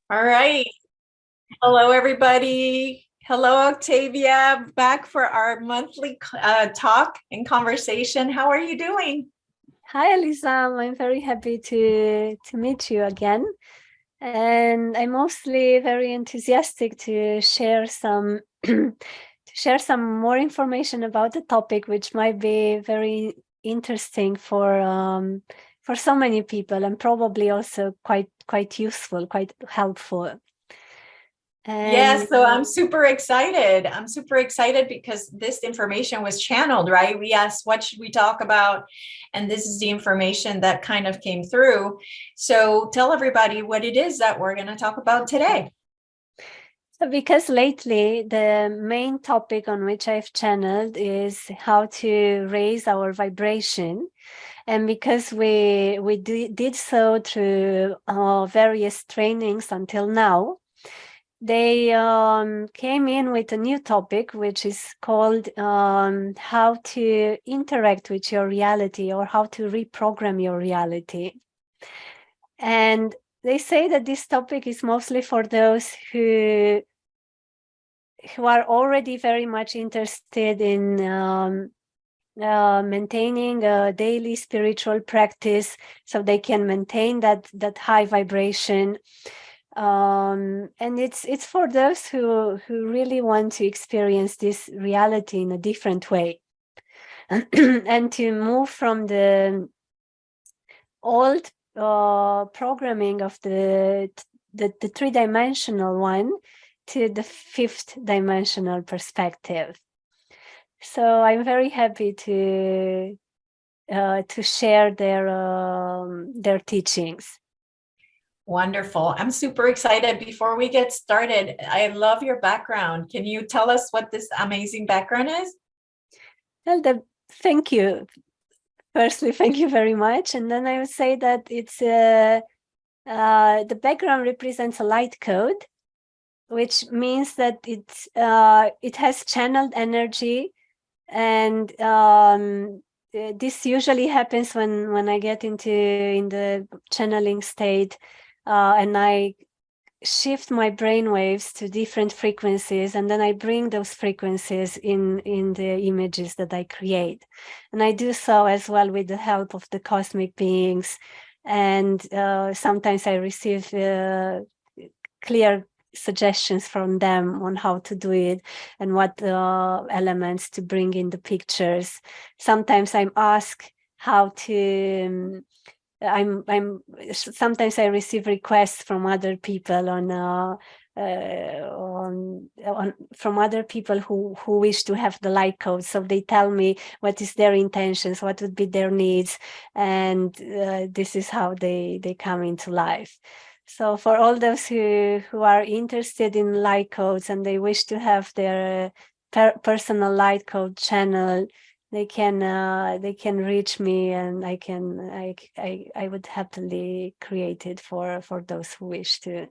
All right. Hello, everybody. Hello, Octavia. Back for our monthly talk and conversation. How are you doing? Hi, Elisa. I'm very happy to meet you again. And I'm mostly very enthusiastic to share some to share some more information about the topic, which might be very interesting for so many people, and probably also quite useful, quite helpful. Yes, And so I'm super excited. I'm super excited because this information was channeled, right? We asked, what should we talk about? And this is the information that kind of came through. So tell everybody what it is that we're going to talk about today. So because lately the main topic on which I've channeled is how to raise our vibration. And because we did so through various trainings until now, they came in with a new topic, which is called how to interact with your reality, or how to reprogram your reality. And they say that this topic is mostly for those who are already very much interested in maintaining a daily spiritual practice, so they can maintain that high vibration. And it's for those who really want to experience this reality in a different way, and to move from the old programming of the three-dimensional one to the fifth dimensional perspective. So I'm very happy to share their teachings. Wonderful. I'm super excited. Before we get started, I love your background. Can you tell us what this amazing background is? Well, thank you. Firstly, thank you very much. And then I would say that it's the background represents a light code, which means that it has channeled energy, and this usually happens when I get in the channeling state, and I shift my brain waves to different frequencies, and then I bring those frequencies in the images that I create. And I do so as well with the help of the cosmic beings, and sometimes I receive clear suggestions from them on how to do it and what elements to bring in the pictures. Sometimes I'm asked how to I'm sometimes I receive requests from other people on from other people who wish to have the light code. So they tell me what is their intentions, what would be their needs, and this is how they come into life. So for all those who are interested in light codes and they wish to have their personal light code channel, they can reach me, and I would happily create it for those who wish to.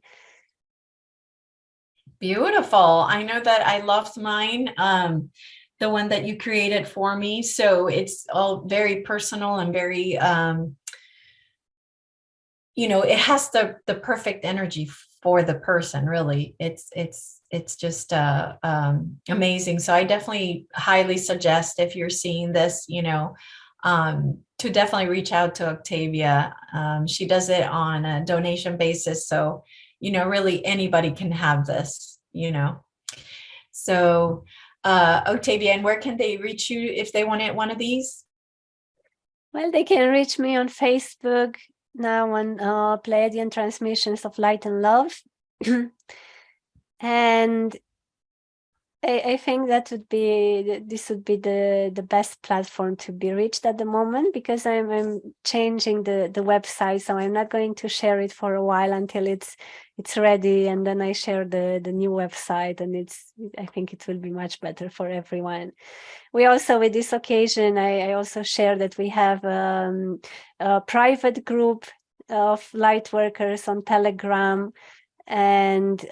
Beautiful. I know that I loved mine, the one that you created for me. So it's all very personal and very, it has the perfect energy for the person, really. It's just amazing. So I definitely highly suggest, if you're seeing this, to definitely reach out to Octavia. She does it on a donation basis. So, really anybody can have this. So, Octavia, and where can they reach you if they wanted one of these? Well, they can reach me on Facebook now, on Pleiadian Transmissions of Light and Love. And I think this would be the best platform to be reached at the moment, because I'm changing the website, so I'm not going to share it for a while until it's ready, and then I share the new website, and I think it will be much better for everyone. We also, with this occasion, I also share that we have a private group of light workers on Telegram. And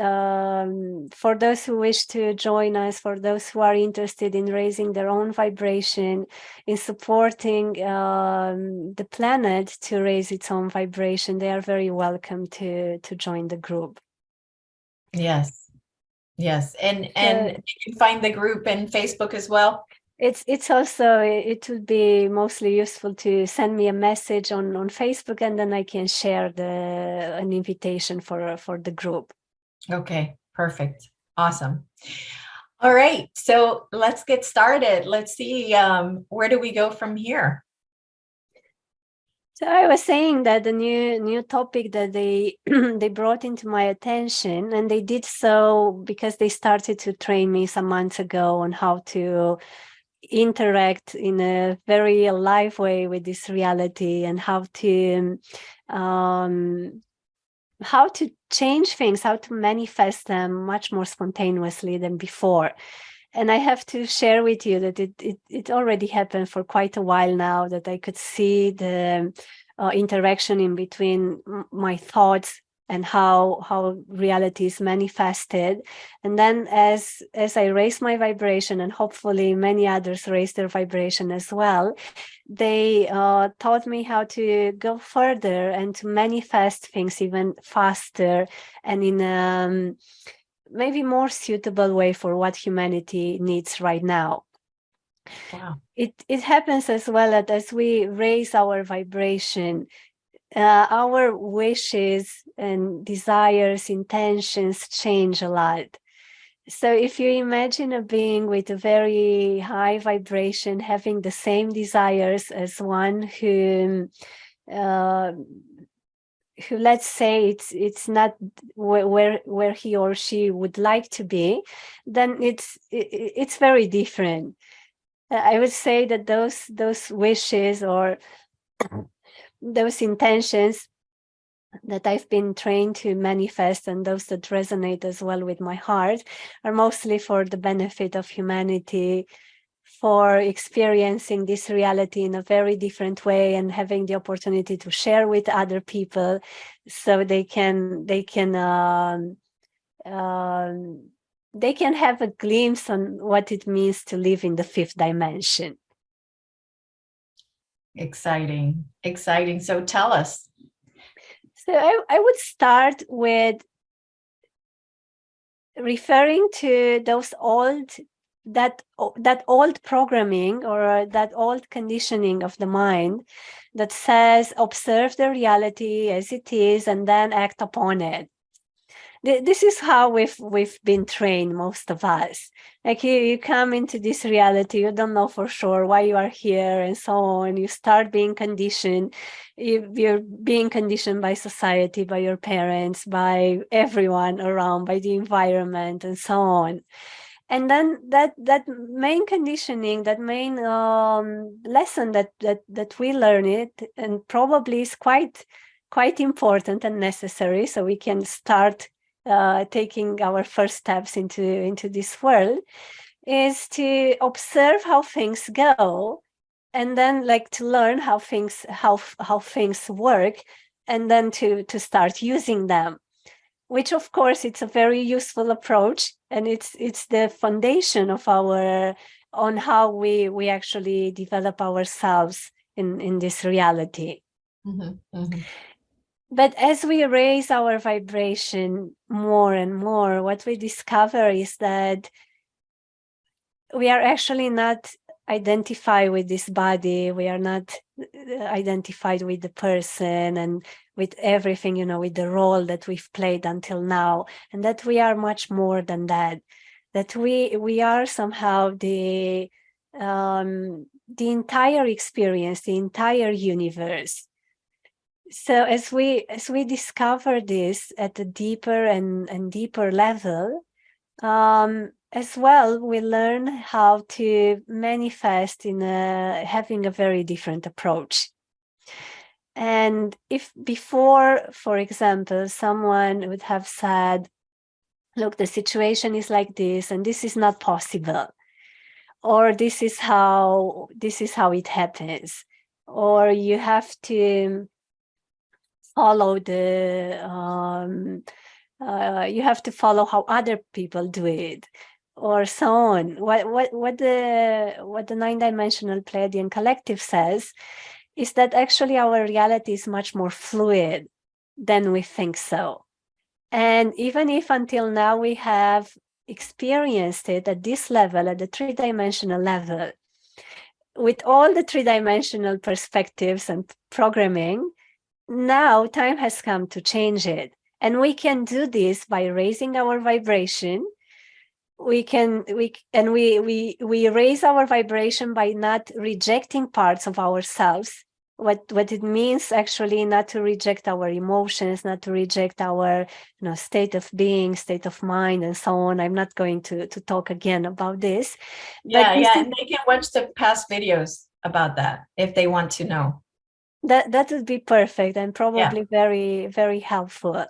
for those who wish to join us, for those who are interested in raising their own vibration, in supporting the planet to raise its own vibration, they are very welcome to join the group. Yes. Yes. And So you can find the group in Facebook as well. it's also, it would be mostly useful to send me a message on Facebook, and then I can share an invitation for the group. Okay, perfect. Awesome. All right, so let's get started. Let's see, where do we go from here? So I was saying that the new topic that they they brought into my attention, and they did so because they started to train me some months ago on how to interact in a very alive way with this reality, and um, how to change things, how to manifest them much more spontaneously than before. And I have to share with you that it already happened for quite a while now, that I could see the interaction in between my thoughts and how reality is manifested. And then as I raise my vibration, and hopefully many others raise their vibration as well, they taught me how to go further and to manifest things even faster, and in maybe more suitable way for what humanity needs right now. Wow. It happens as well that as we raise our vibration, our wishes and desires, intentions change a lot. So if you imagine a being with a very high vibration having the same desires as one uh, who, let's say, it's not where he or she would like to be, then it's very different. I would say that those wishes or those intentions that I've been trained to manifest, and those that resonate as well with my heart, are mostly for the benefit of humanity, for experiencing this reality in a very different way, and having the opportunity to share with other people, so they can have a glimpse on what it means to live in the fifth dimension. Exciting, exciting. So tell us. So I would start with referring to those that old programming, or that old conditioning of the mind, that says observe the reality as it is and then act upon it. This is how we've been trained, most of us. Like you come into this reality, you don't know for sure why you are here, and so on. You start being conditioned. You're being conditioned by society, by your parents, by everyone around, by the environment, and so on. And then that main conditioning, that main lesson that we learn it, and probably is quite important and necessary, so we can start taking our first steps into this world, is to observe how things go, and then like to learn how things work, and then to start using them, which of course it's a very useful approach, and it's the foundation of on how we actually develop ourselves in this reality. Mm-hmm, mm-hmm. But as we raise our vibration more and more, what we discover is that we are actually not identified with this body. We are not identified with the person and with everything, with the role that we've played until now, and that we are much more than that. That we are somehow the entire experience, the entire universe. So as we discover this at a deeper and deeper level, as well, we learn how to manifest in having a very different approach. And if before, for example, someone would have said, look, the situation is like this, and this is not possible, or this is how it happens, or you have to follow you have to follow how other people do it, or so on. What the nine-dimensional Pleiadian Collective says is that actually our reality is much more fluid than we think so. And even if until now we have experienced it at this level, at the three-dimensional level, with all the three-dimensional perspectives and programming, now time has come to change it. And we can do this by raising our vibration. We raise our vibration by not rejecting parts of ourselves. What it means actually, not to reject our emotions, not to reject our state of being, state of mind, and so on. I'm not going to talk again about this. Yeah, yeah, and they can watch the past videos about that if they want to know. That would be perfect and probably very, very helpful.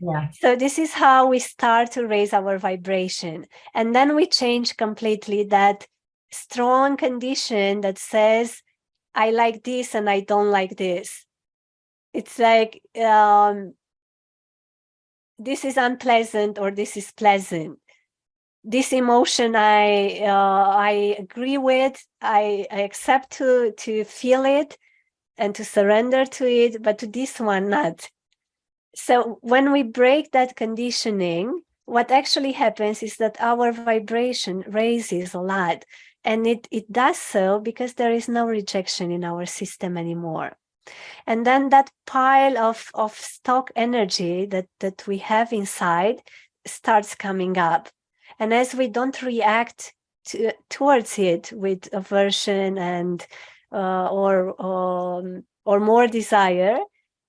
Yeah. So this is how we start to raise our vibration. And then we change completely that strong condition that says, I like this and I don't like this. It's like, this is unpleasant or this is pleasant. This emotion I agree with, I accept to feel it and to surrender to it, but to this one, not. So when we break that conditioning, what actually happens is that our vibration raises a lot. And it does so because there is no rejection in our system anymore. And then that pile of stock energy that we have inside starts coming up. And as we don't react towards it with aversion and or more desire,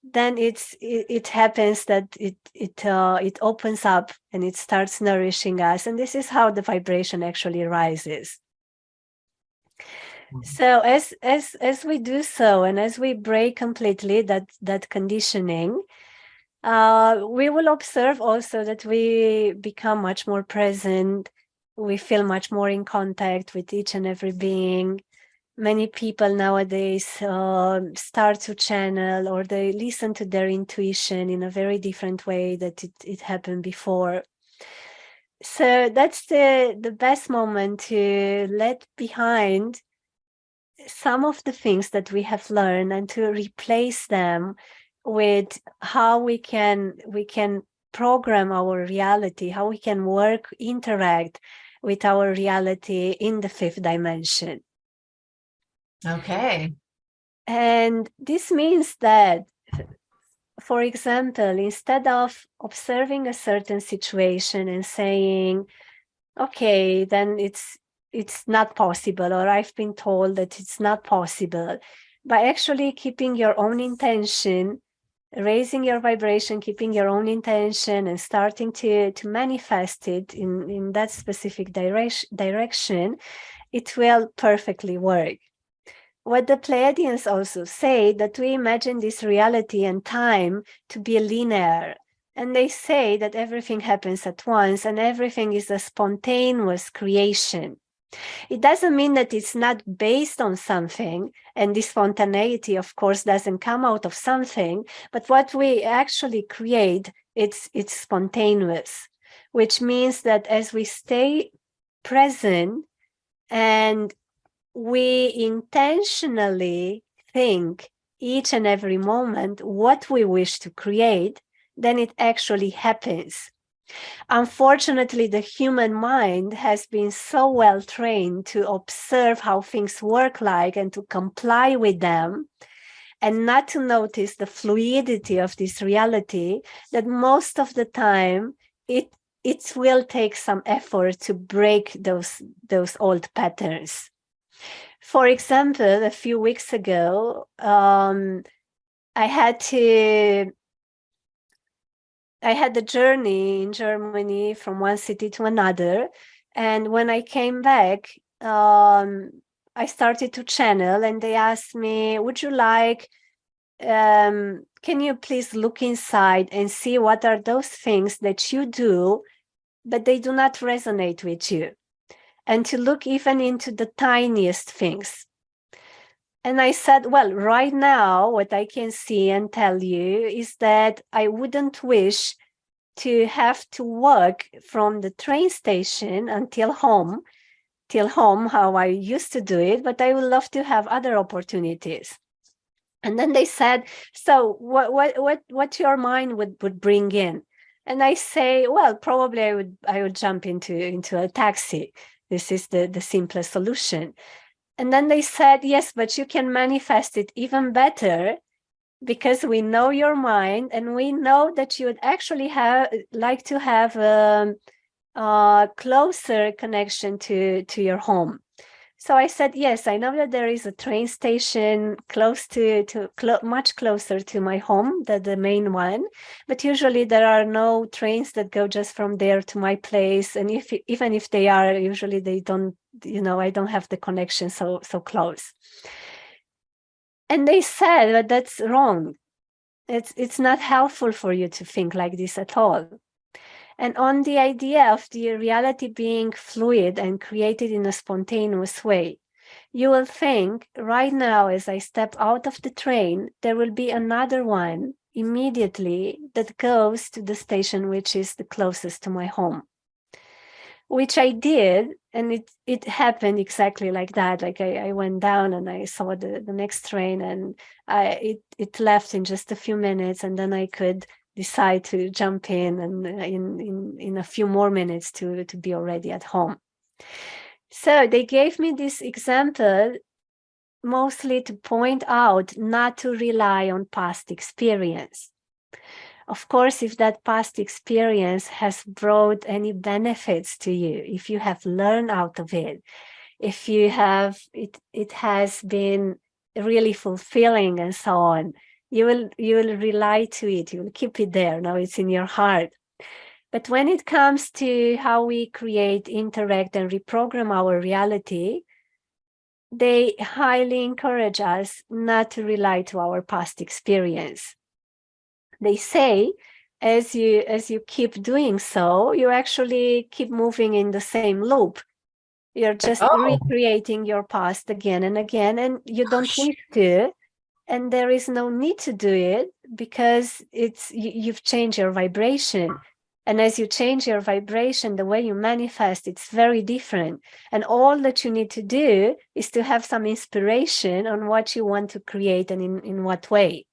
then it happens that it opens up and it starts nourishing us. And this is how the vibration actually rises. So as we do so, and as we break completely that conditioning, we will observe also that we become much more present. We feel much more in contact with each and every being. Many people nowadays start to channel, or they listen to their intuition in a very different way that it happened before. So that's the best moment to let behind some of the things that we have learned and to replace them with how we can program our reality, how we can interact with our reality in the fifth dimension. Okay. And this means that, for example, instead of observing a certain situation and saying, okay, then it's not possible, or I've been told that it's not possible, by actually keeping your own intention, raising your vibration, keeping your own intention, and starting to manifest it in that specific direction, it will perfectly work. What the Pleiadians also say, that we imagine this reality and time to be linear. And they say that everything happens at once and everything is a spontaneous creation. It doesn't mean that it's not based on something, and this spontaneity, of course, doesn't come out of something, but what we actually create, it's spontaneous, which means that as we stay present and we intentionally think each and every moment what we wish to create, then it actually happens. Unfortunately, the human mind has been so well trained to observe how things work and to comply with them, and not to notice the fluidity of this reality, that most of the time it will take some effort to break those old patterns. For example, a few weeks ago, I had a journey in Germany from one city to another. And when I came back, I started to channel, and they asked me, would you like, can you please look inside and see what are those things that you do, but they do not resonate with you? And to look even into the tiniest things. And I said, well, right now, what I can see and tell you is that I wouldn't wish to have to walk from the train station till home, how I used to do it, but I would love to have other opportunities. And then they said, so what your mind would bring in? And I say, well, probably I would jump into a taxi. This is the simplest solution. And then they said, yes, but you can manifest it even better, because we know your mind and we know that you would actually like to have a closer connection to your home. So I said, yes, I know that there is a train station close much closer to my home than the main one, but usually there are no trains that go just from there to my place. And even if they are, usually they don't, I don't have the connection so close. And they said that that's wrong. It's not helpful for you to think like this at all. And on the idea of the reality being fluid and created in a spontaneous way, you will think right now, as I step out of the train, there will be another one immediately that goes to the station which is the closest to my home. Which I did, and it happened exactly like that. Like I went down and I saw the next train, and it left in just a few minutes, and then I could decide to jump in, and in a few more minutes to be already at home. So they gave me this example mostly to point out not to rely on past experience. Of course, if that past experience has brought any benefits to you, if you have learned out of it, if you have it has been really fulfilling and so on, you will rely to it, you will keep it there. Now it's in your heart. But when it comes to how we create, interact, and reprogram our reality, they highly encourage us not to rely to our past experience. They say, as you keep doing so, you actually keep moving in the same loop. You're just recreating your past again and again, and you don't need to, and there is no need to do it, because you've changed your vibration. And as you change your vibration, the way you manifest, it's very different. And all that you need to do is to have some inspiration on what you want to create and in what way.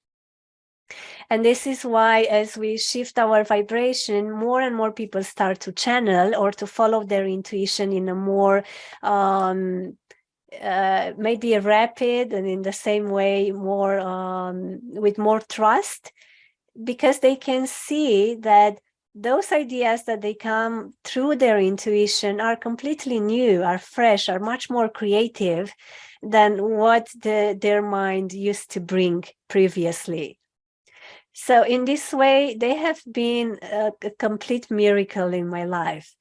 And this is why, as we shift our vibration, more and more people start to channel or to follow their intuition in a more maybe rapid, and in the same way more with more trust, because they can see that those ideas that they come through their intuition are completely new, are fresh, are much more creative than what their mind used to bring previously. So in this way, they have been a complete miracle in my life,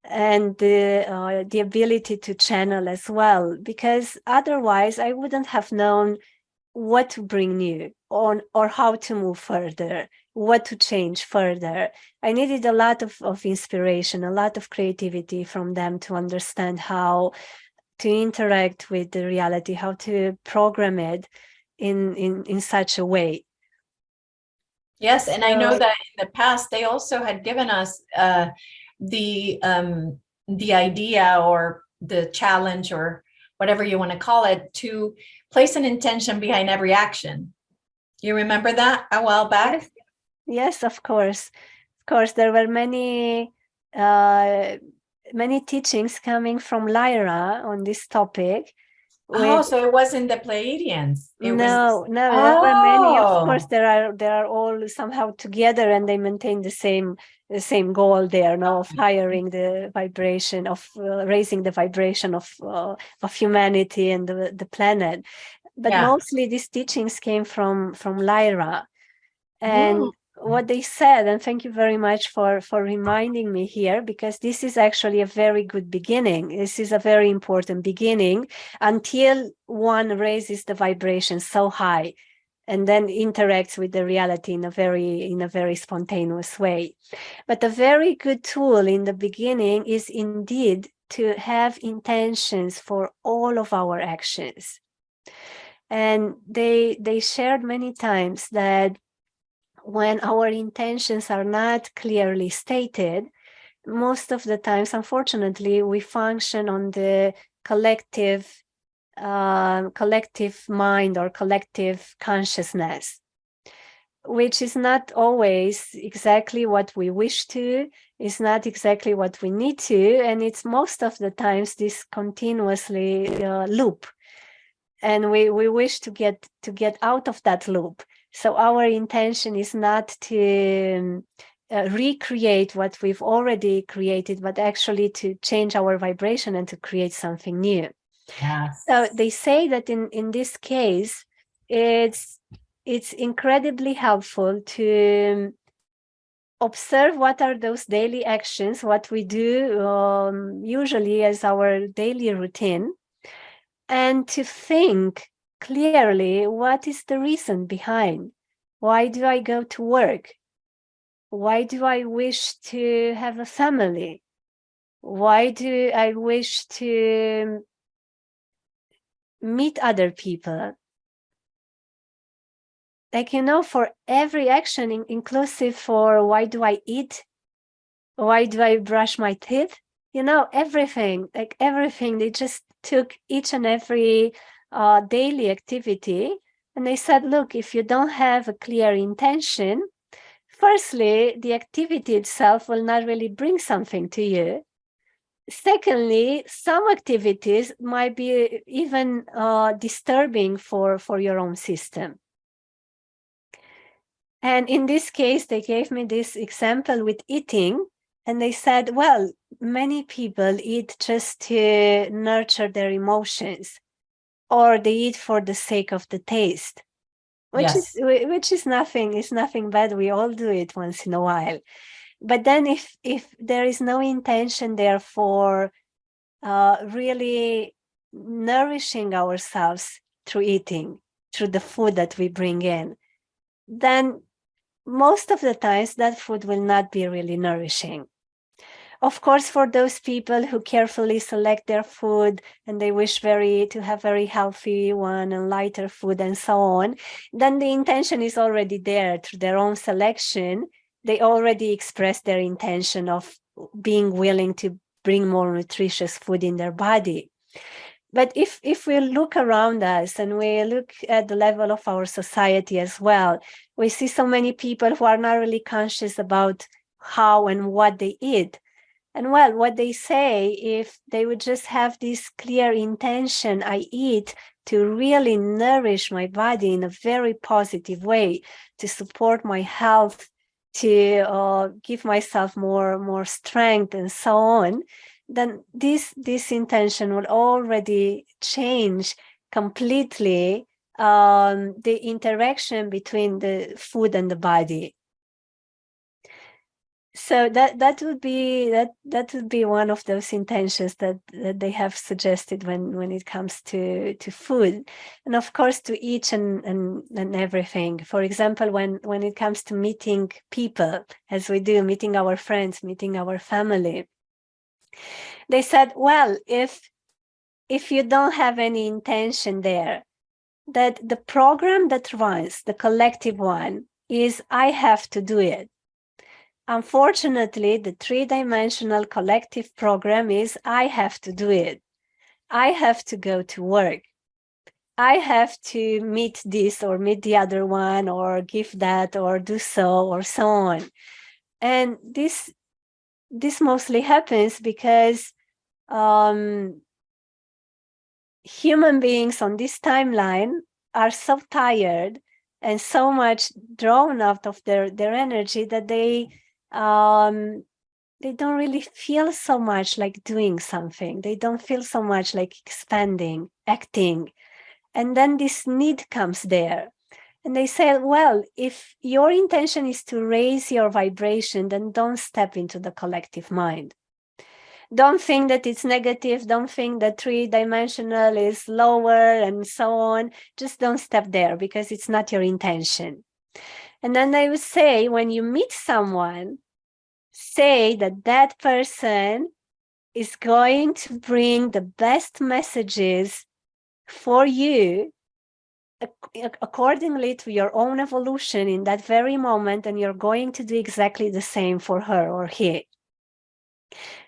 and the ability to channel as well, because otherwise I wouldn't have known what to bring new on, or how to move further, what to change further. I needed a lot of inspiration, a lot of creativity from them to understand how to interact with the reality, how to program it in such a way. Yes, and I know that in the past they also had given us the idea or the challenge or whatever you want to call it, to place an intention behind every action. You remember that a while back? Yes, of course. Of course, there were many teachings coming from Lyra on this topic. So it wasn't the Pleiadians. No, there were many. Of course, there are all somehow together, and they maintain the same goal there, of hiring the vibration, of raising the vibration of humanity and the planet. But mostly these teachings came from Lyra. And what they said, and thank you very much for reminding me here, because this is actually a very good beginning. This is a very important beginning until one raises the vibration so high and then interacts with the reality in a very spontaneous way. But a very good tool in the beginning is indeed to have intentions for all of our actions. And they shared many times that when our intentions are not clearly stated, most of the times, unfortunately, we function on the collective mind or collective consciousness. which is not always exactly what we wish to, is not exactly what we need to, and it's most of the times this continuously loop, and we wish to get out of that loop. So our intention is not to recreate what we've already created, but actually to change our vibration and to create something new. Yes. So they say that in this case, it's incredibly helpful to observe what are those daily actions, what we do usually as our daily routine, and to think clearly, what is the reason behind? Why do I go to work? Why do I wish to have a family? Why do I wish to meet other people? Like, you know, for every action, inclusive for why do I eat? Why do I brush my teeth? You know, everything, like everything. They just took each and every daily activity, and they said, look, if you don't have a clear intention, firstly, the activity itself will not really bring something to you. Secondly, some activities might be even disturbing for your own system. And in this case, they gave me this example with eating, and they said, well, many people eat just to nurture their emotions, or they eat for the sake of the taste, which is nothing bad. We all do it once in a while. But then if there is no intention there for really nourishing ourselves through eating, through the food that we bring in, then most of the times that food will not be really nourishing. Of course, for those people who carefully select their food and they wish to have very healthy one and lighter food and so on, then the intention is already there through their own selection. They already express their intention of being willing to bring more nutritious food in their body. But if we look around us and we look at the level of our society as well, we see so many people who are not really conscious about how and what they eat. And well, what they say, if they would just have this clear intention, I eat to really nourish my body in a very positive way, to support my health, to give myself more strength and so on, then this intention will already change completely the interaction between the food and the body. So that would be one of those intentions that they have suggested when it comes to food, and of course to each and everything. For example, when it comes to meeting people, as we do, meeting our friends, meeting our family, they said, well, if you don't have any intention there, that the program that runs, the collective one, is I have to do it. Unfortunately, the three-dimensional collective program is I have to do it. I have to go to work. I have to meet this or meet the other one or give that or do so or so on. And this mostly happens because human beings on this timeline are so tired and so much drawn out of their energy that they don't really feel so much like doing something. They don't feel so much like expanding, acting. And then this need comes there. And they say, well, if your intention is to raise your vibration, then don't step into the collective mind. Don't think that it's negative. Don't think that three-dimensional is lower and so on. Just don't step there because it's not your intention. And then they would say, when you meet someone, say that person is going to bring the best messages for you accordingly to your own evolution in that very moment, and you're going to do exactly the same for her or he.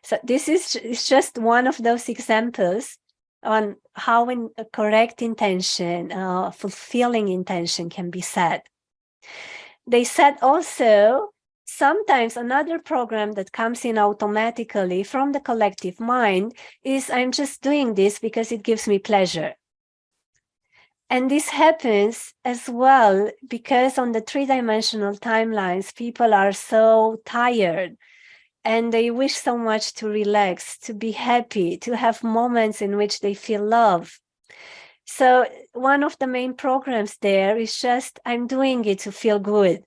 So this is just one of those examples on how a correct intention, fulfilling intention can be set. They said also, sometimes another program that comes in automatically from the collective mind is, I'm just doing this because it gives me pleasure. And this happens as well because on the three-dimensional timelines, people are so tired and they wish so much to relax, to be happy, to have moments in which they feel love. So one of the main programs there is just, I'm doing it to feel good.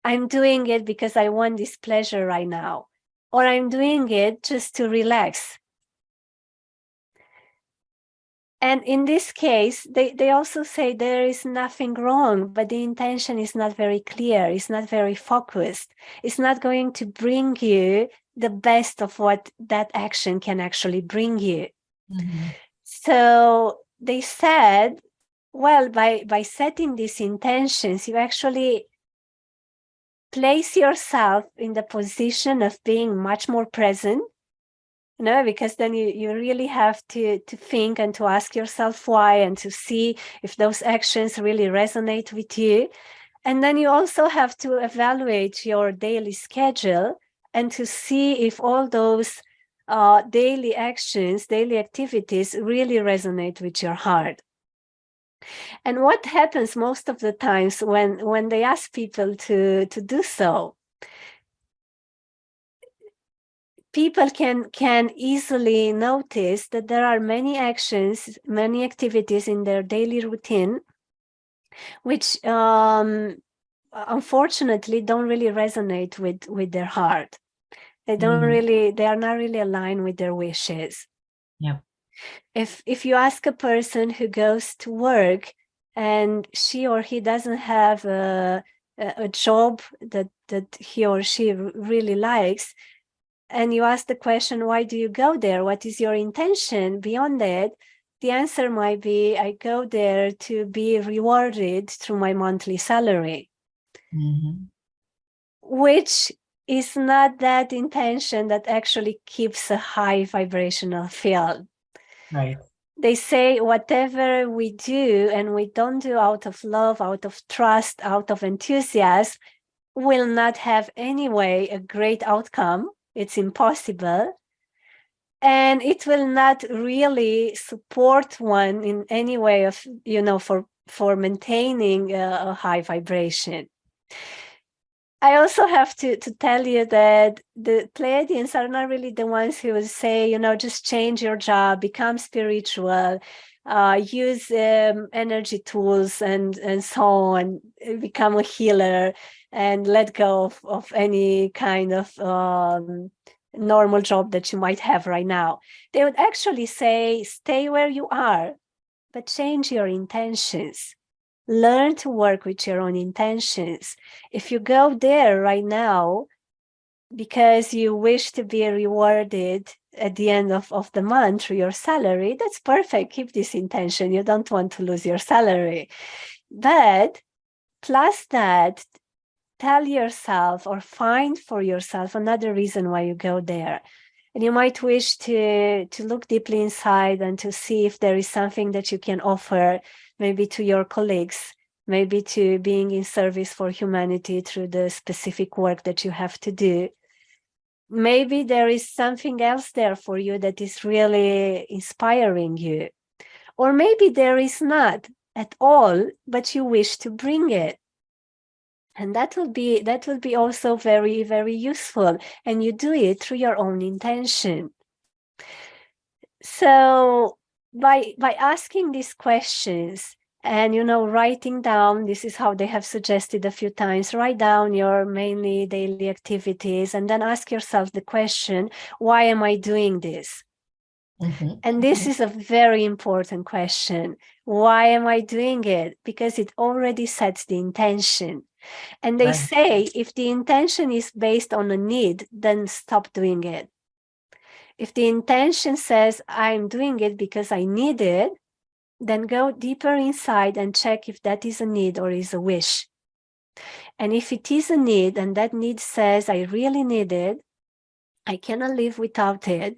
I'm doing it because I want this pleasure right now, or I'm doing it just to relax. And in this case, they also say there is nothing wrong, but the intention is not very clear, it's not very focused. It's not going to bring you the best of what that action can actually bring you. Mm-hmm. So they said, well, by setting these intentions, you actually place yourself in the position of being much more present, because then you really have to think and to ask yourself why, and to see if those actions really resonate with you. And then you also have to evaluate your daily schedule and to see if all those daily actions, daily activities really resonate with your heart. And what happens most of the times when they ask people to do so, people can easily notice that there are many actions, many activities in their daily routine, which unfortunately don't really resonate with their heart. They don't really, they are not really aligned with their wishes. Yeah. If you ask a person who goes to work and she or he doesn't have a job that he or she really likes, and you ask the question, why do you go there? What is your intention beyond that? The answer might be, I go there to be rewarded through my monthly salary, which is not that intention that actually keeps a high vibrational field. Right. They say whatever we do and we don't do out of love, out of trust, out of enthusiasm, will not have anyway a great outcome. It's impossible. And it will not really support one in any way of, for maintaining a high vibration. I also have to tell you that the Pleiadians are not really the ones who will say, just change your job, become spiritual, use energy tools and so on, become a healer and let go of any kind of normal job that you might have right now. They would actually say, stay where you are, but change your intentions. Learn to work with your own intentions. If you go there right now because you wish to be rewarded at the end of the month through your salary, that's perfect. Keep this intention. You don't want to lose your salary. But plus that, tell yourself or find for yourself another reason why you go there. And you might wish to look deeply inside and to see if there is something that you can offer, maybe to your colleagues, maybe to being in service for humanity through the specific work that you have to do. Maybe there is something else there for you that is really inspiring you. Or maybe there is not at all, but you wish to bring it. And that will be also very, very useful. And you do it through your own intention. So by asking these questions and, writing down, this is how they have suggested a few times, write down your mainly daily activities and then ask yourself the question, why am I doing this? And this is a very important question. Why am I doing it? Because it already sets the intention. And they say, if the intention is based on a need, then stop doing it. If the intention says, I'm doing it because I need it, then go deeper inside and check if that is a need or is a wish. And if it is a need, and that need says, I really need it, I cannot live without it,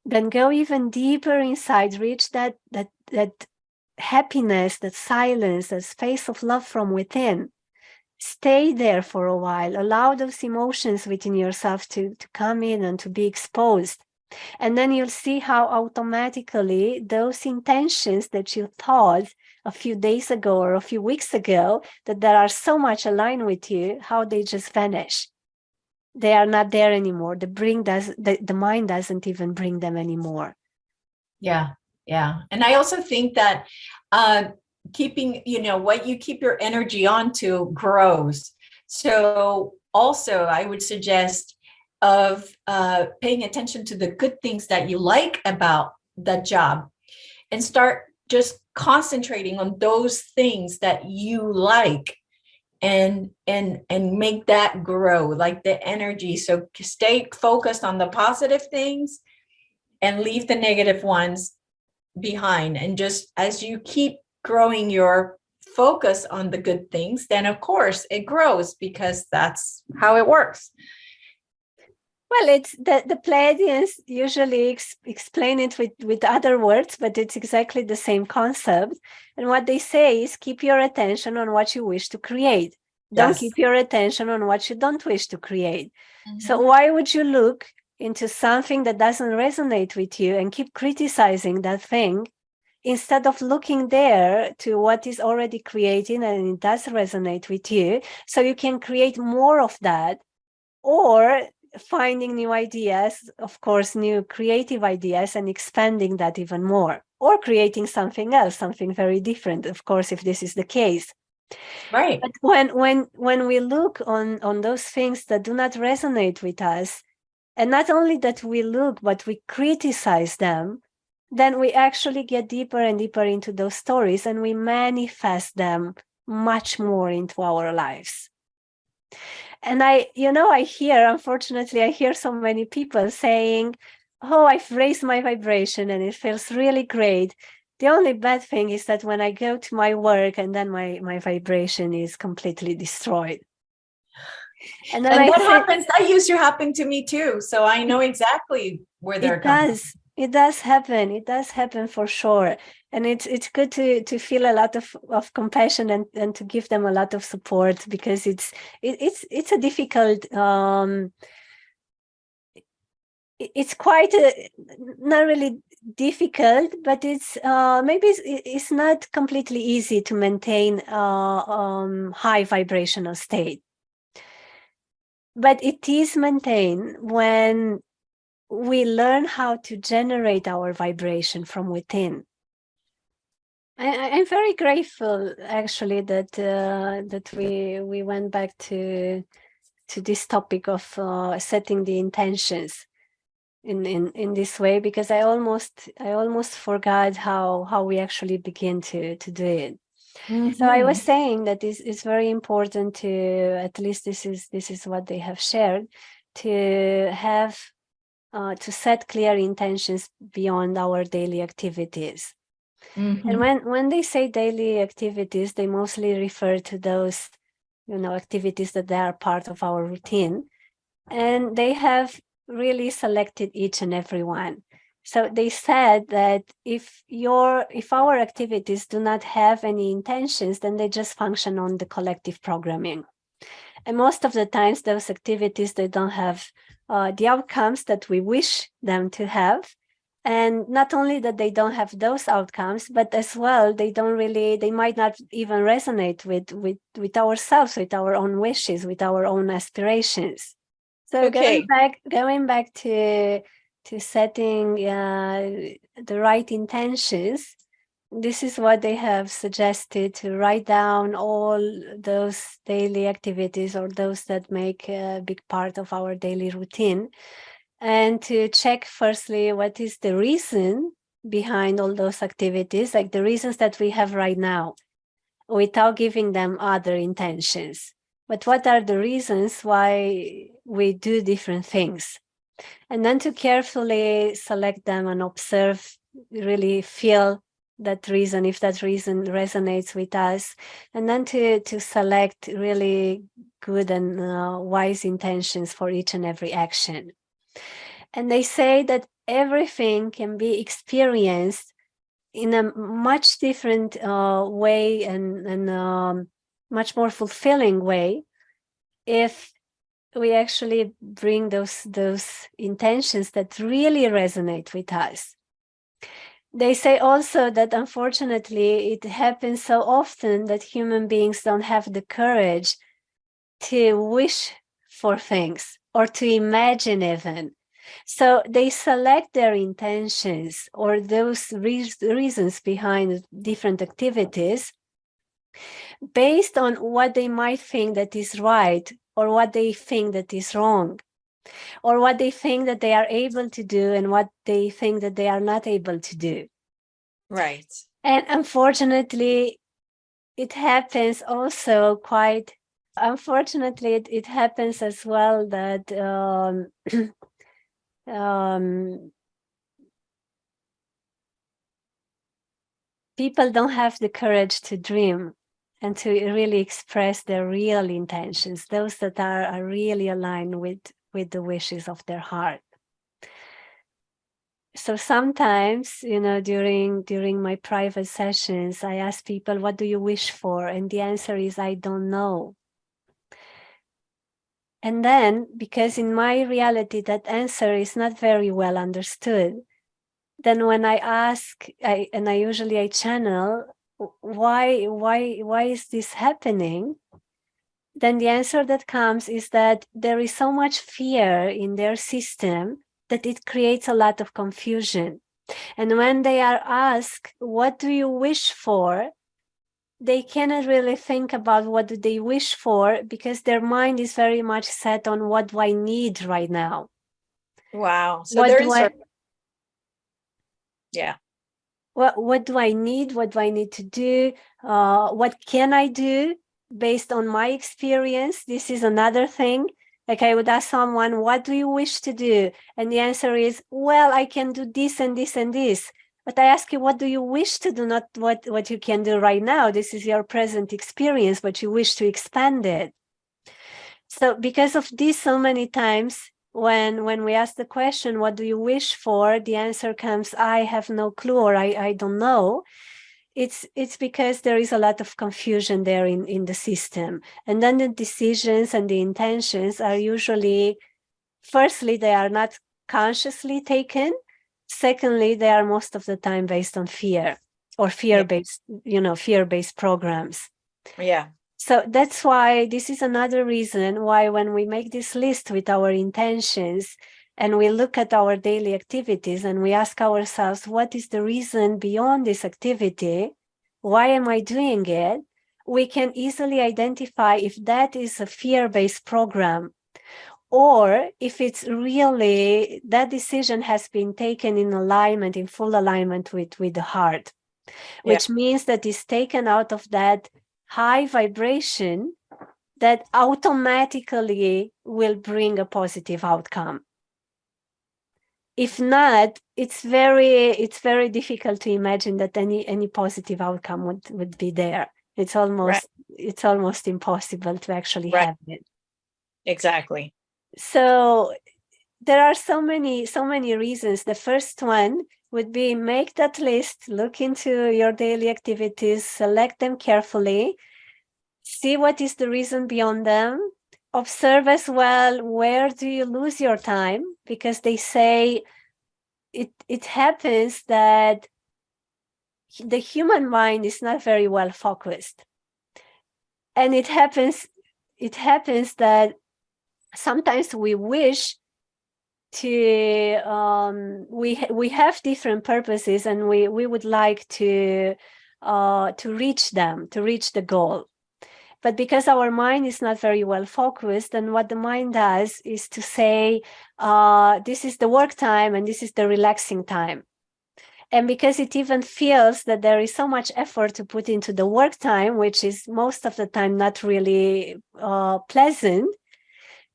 then go even deeper inside, reach that happiness, that silence, that space of love from within. Stay there for a while. Allow those emotions within yourself to come in and to be exposed. And then you'll see how automatically those intentions that you thought a few days ago or a few weeks ago that are so much aligned with you, how they just vanish. They are not there anymore. The mind doesn't even bring them anymore. Yeah, yeah. And I also think that keeping, what you keep your energy onto grows. So also I would suggest of paying attention to the good things that you like about the job and start just concentrating on those things that you like and make that grow, like the energy. So stay focused on the positive things and leave the negative ones behind. And just as you keep growing your focus on the good things, then of course it grows, because that's how it works. Well, it's the Pleiadians usually explain it with other words, but it's exactly the same concept. And what they say is keep your attention on what you wish to create. Don't Yes. keep your attention on what you don't wish to create. So why would you look into something that doesn't resonate with you and keep criticizing that thing, instead of looking there to what is already creating and it does resonate with you, so you can create more of that, or finding new ideas, of course, new creative ideas, and expanding that even more, or creating something else, something very different, of course, if this is the case. Right. But when we look on those things that do not resonate with us, and not only that we look, but we criticize them, then we actually get deeper and deeper into those stories, and we manifest them much more into our lives. And unfortunately, I hear so many people saying, oh, I've raised my vibration and it feels really great. The only bad thing is that when I go to my work and then my vibration is completely destroyed. And then that used to happen to me too. So I know exactly where they're coming from. It does happen. It does happen for sure. And it's good to feel a lot of compassion and to give them a lot of support, because it's a difficult, it's quite not really difficult, but it's maybe it's not completely easy to maintain high vibrational state. But it is maintained when we learn how to generate our vibration from within. I'm very grateful, actually, that that we went back to this topic of setting the intentions in this way, because I almost forgot how we actually begin to do it. So I was saying that it's very important to, at least this is what they have shared, to have to set clear intentions beyond our daily activities. And when they say daily activities, they mostly refer to those, activities that they are part of our routine. And they have really selected each and every one. So they said that if our activities do not have any intentions, then they just function on the collective programming. And most of the times, those activities, they don't have the outcomes that we wish them to have. And not only that they don't have those outcomes, but as well, they might not even resonate with ourselves, with our own wishes, with our own aspirations. So going back to setting the right intentions, this is what they have suggested: to write down all those daily activities, or those that make a big part of our daily routine, and to check firstly what is the reason behind all those activities, like the reasons that we have right now, without giving them other intentions. But what are the reasons why we do different things? And then to carefully select them and observe, really feel that reason, if that reason resonates with us, and then to select really good and wise intentions for each and every action. And they say that everything can be experienced in a much different way and much more fulfilling way if we actually bring those intentions that really resonate with us. They say also that unfortunately it happens so often that human beings don't have the courage to wish for things or to imagine even. So they select their intentions or those reasons behind different activities based on what they might think that is right or what they think that is wrong, or what they think that they are able to do and what they think that they are not able to do. Right. And unfortunately, it happens also quite, unfortunately, it happens as well that people don't have the courage to dream and to really express their real intentions, those that are really aligned with the wishes of their heart. So sometimes, during my private sessions, I ask people, what do you wish for? And the answer is, I don't know. And then, because in my reality, that answer is not very well understood, then when I ask, I usually channel, why is this happening? Then the answer that comes is that there is so much fear in their system that it creates a lot of confusion. And when they are asked, what do you wish for? They cannot really think about what do they wish for because their mind is very much set on what do I need right now. Wow. So yeah. What do I need? What do I need to do? What can I do based on my experience? This is another thing. Like I would ask someone, what do you wish to do? And the answer is, well, I can do this and this and this. But I ask you, what do you wish to do? Not what you can do right now. This is your present experience, but you wish to expand it. So because of this, so many times when we ask the question, what do you wish for? The answer comes, I have no clue, or I don't know. It's because there is a lot of confusion there in the system. And then the decisions and the intentions are usually, firstly, they are not consciously taken. Secondly, they are most of the time based on fear or fear-based, fear-based programs. Yeah. So that's why this is another reason why when we make this list with our intentions and we look at our daily activities and we ask ourselves, what is the reason beyond this activity? Why am I doing it? We can easily identify if that is a fear-based program or if it's really that decision has been taken in alignment, in full alignment with the heart, which means that it's taken out of that high vibration that automatically will bring a positive outcome. If not, it's very difficult to imagine that any positive outcome would be there. It's almost impossible to actually have it. Exactly. So there are so many reasons. The first one would be make that list, look into your daily activities, select them carefully, see what is the reason beyond them, observe as well, where do you lose your time? Because they say it happens that the human mind is not very well focused. And it happens that sometimes we wish to we have different purposes and we would like to reach them, to reach the goal, but because our mind is not very well focused, and what the mind does is to say this is the work time and this is the relaxing time. And because it even feels that there is so much effort to put into the work time, which is most of the time not really pleasant,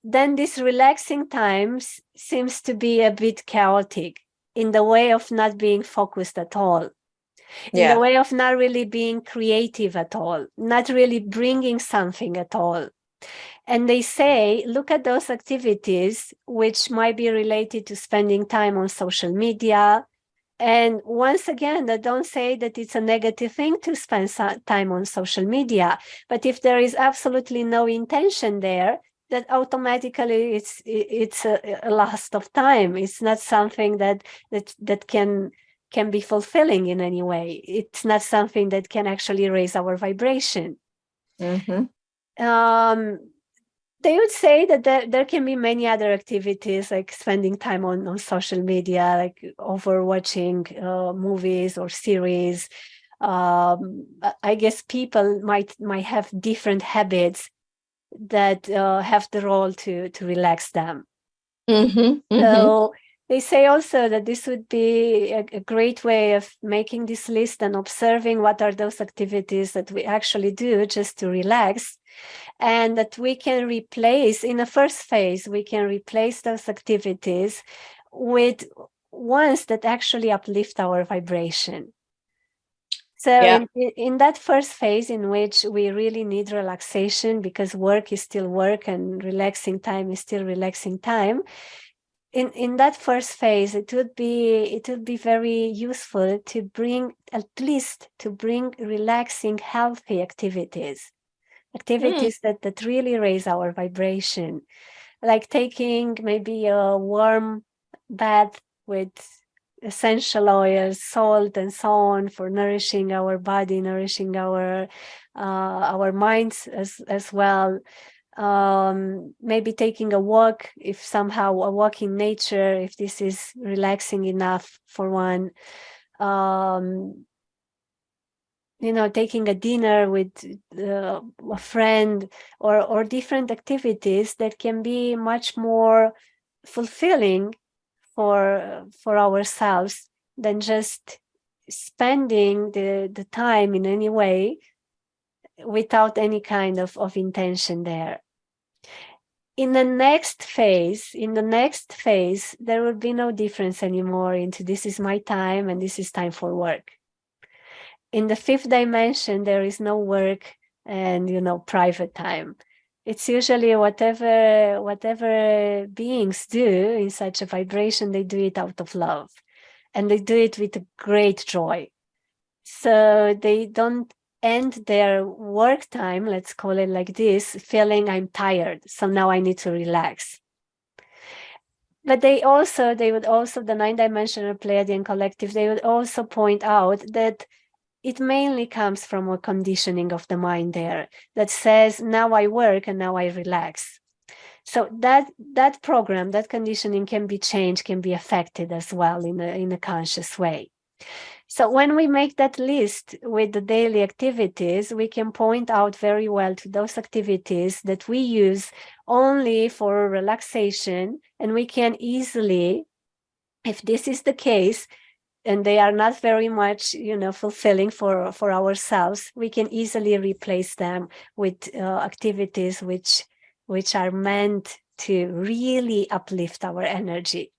then this relaxing time seems to be a bit chaotic in the way of not being focused at all, in the way of not really being creative at all, not really bringing something at all. And they say, look at those activities which might be related to spending time on social media, And once again, I don't say that it's a negative thing to spend time on social media, but if there is absolutely no intention there, that automatically it's a loss of time. It's not something that can be fulfilling in any way. It's not something that can actually raise our vibration. Mm-hmm. They would say that there can be many other activities, like spending time on social media, like overwatching movies or series. I guess people might have different habits that have the role to relax them. Mm-hmm. Mm-hmm. So they say also that this would be a great way of making this list and observing what are those activities that we actually do just to relax, and that we can replace, in the first phase, we can replace those activities with ones that actually uplift our vibration. So in that first phase, in which we really need relaxation because work is still work and relaxing time is still relaxing time, in that first phase, it would be very useful to bring relaxing, healthy activities that really raise our vibration, like taking maybe a warm bath with essential oils, salt, and so on, for nourishing our body, nourishing our minds as well. Maybe taking a walk, if somehow a walk in nature, if this is relaxing enough for one. Taking a dinner with a friend, or different activities that can be much more fulfilling for ourselves than just spending the time in any way without any kind of intention there. In the next phase, there will be no difference anymore into this is my time and this is time for work. In the fifth dimension, there is no work and private time. It's usually whatever beings do in such a vibration, they do it out of love, and they do it with great joy. So they don't end their work time, let's call it like this, feeling I'm tired, so now I need to relax. But the nine-dimensional Pleiadian Collective, they would also point out that it mainly comes from a conditioning of the mind there that says, now I work and now I relax. So that program, that conditioning can be changed, can be affected as well in a conscious way. So when we make that list with the daily activities, we can point out very well to those activities that we use only for relaxation, and we can easily, if this is the case, and they are not very much, fulfilling for ourselves, we can easily replace them with activities which are meant to really uplift our energy.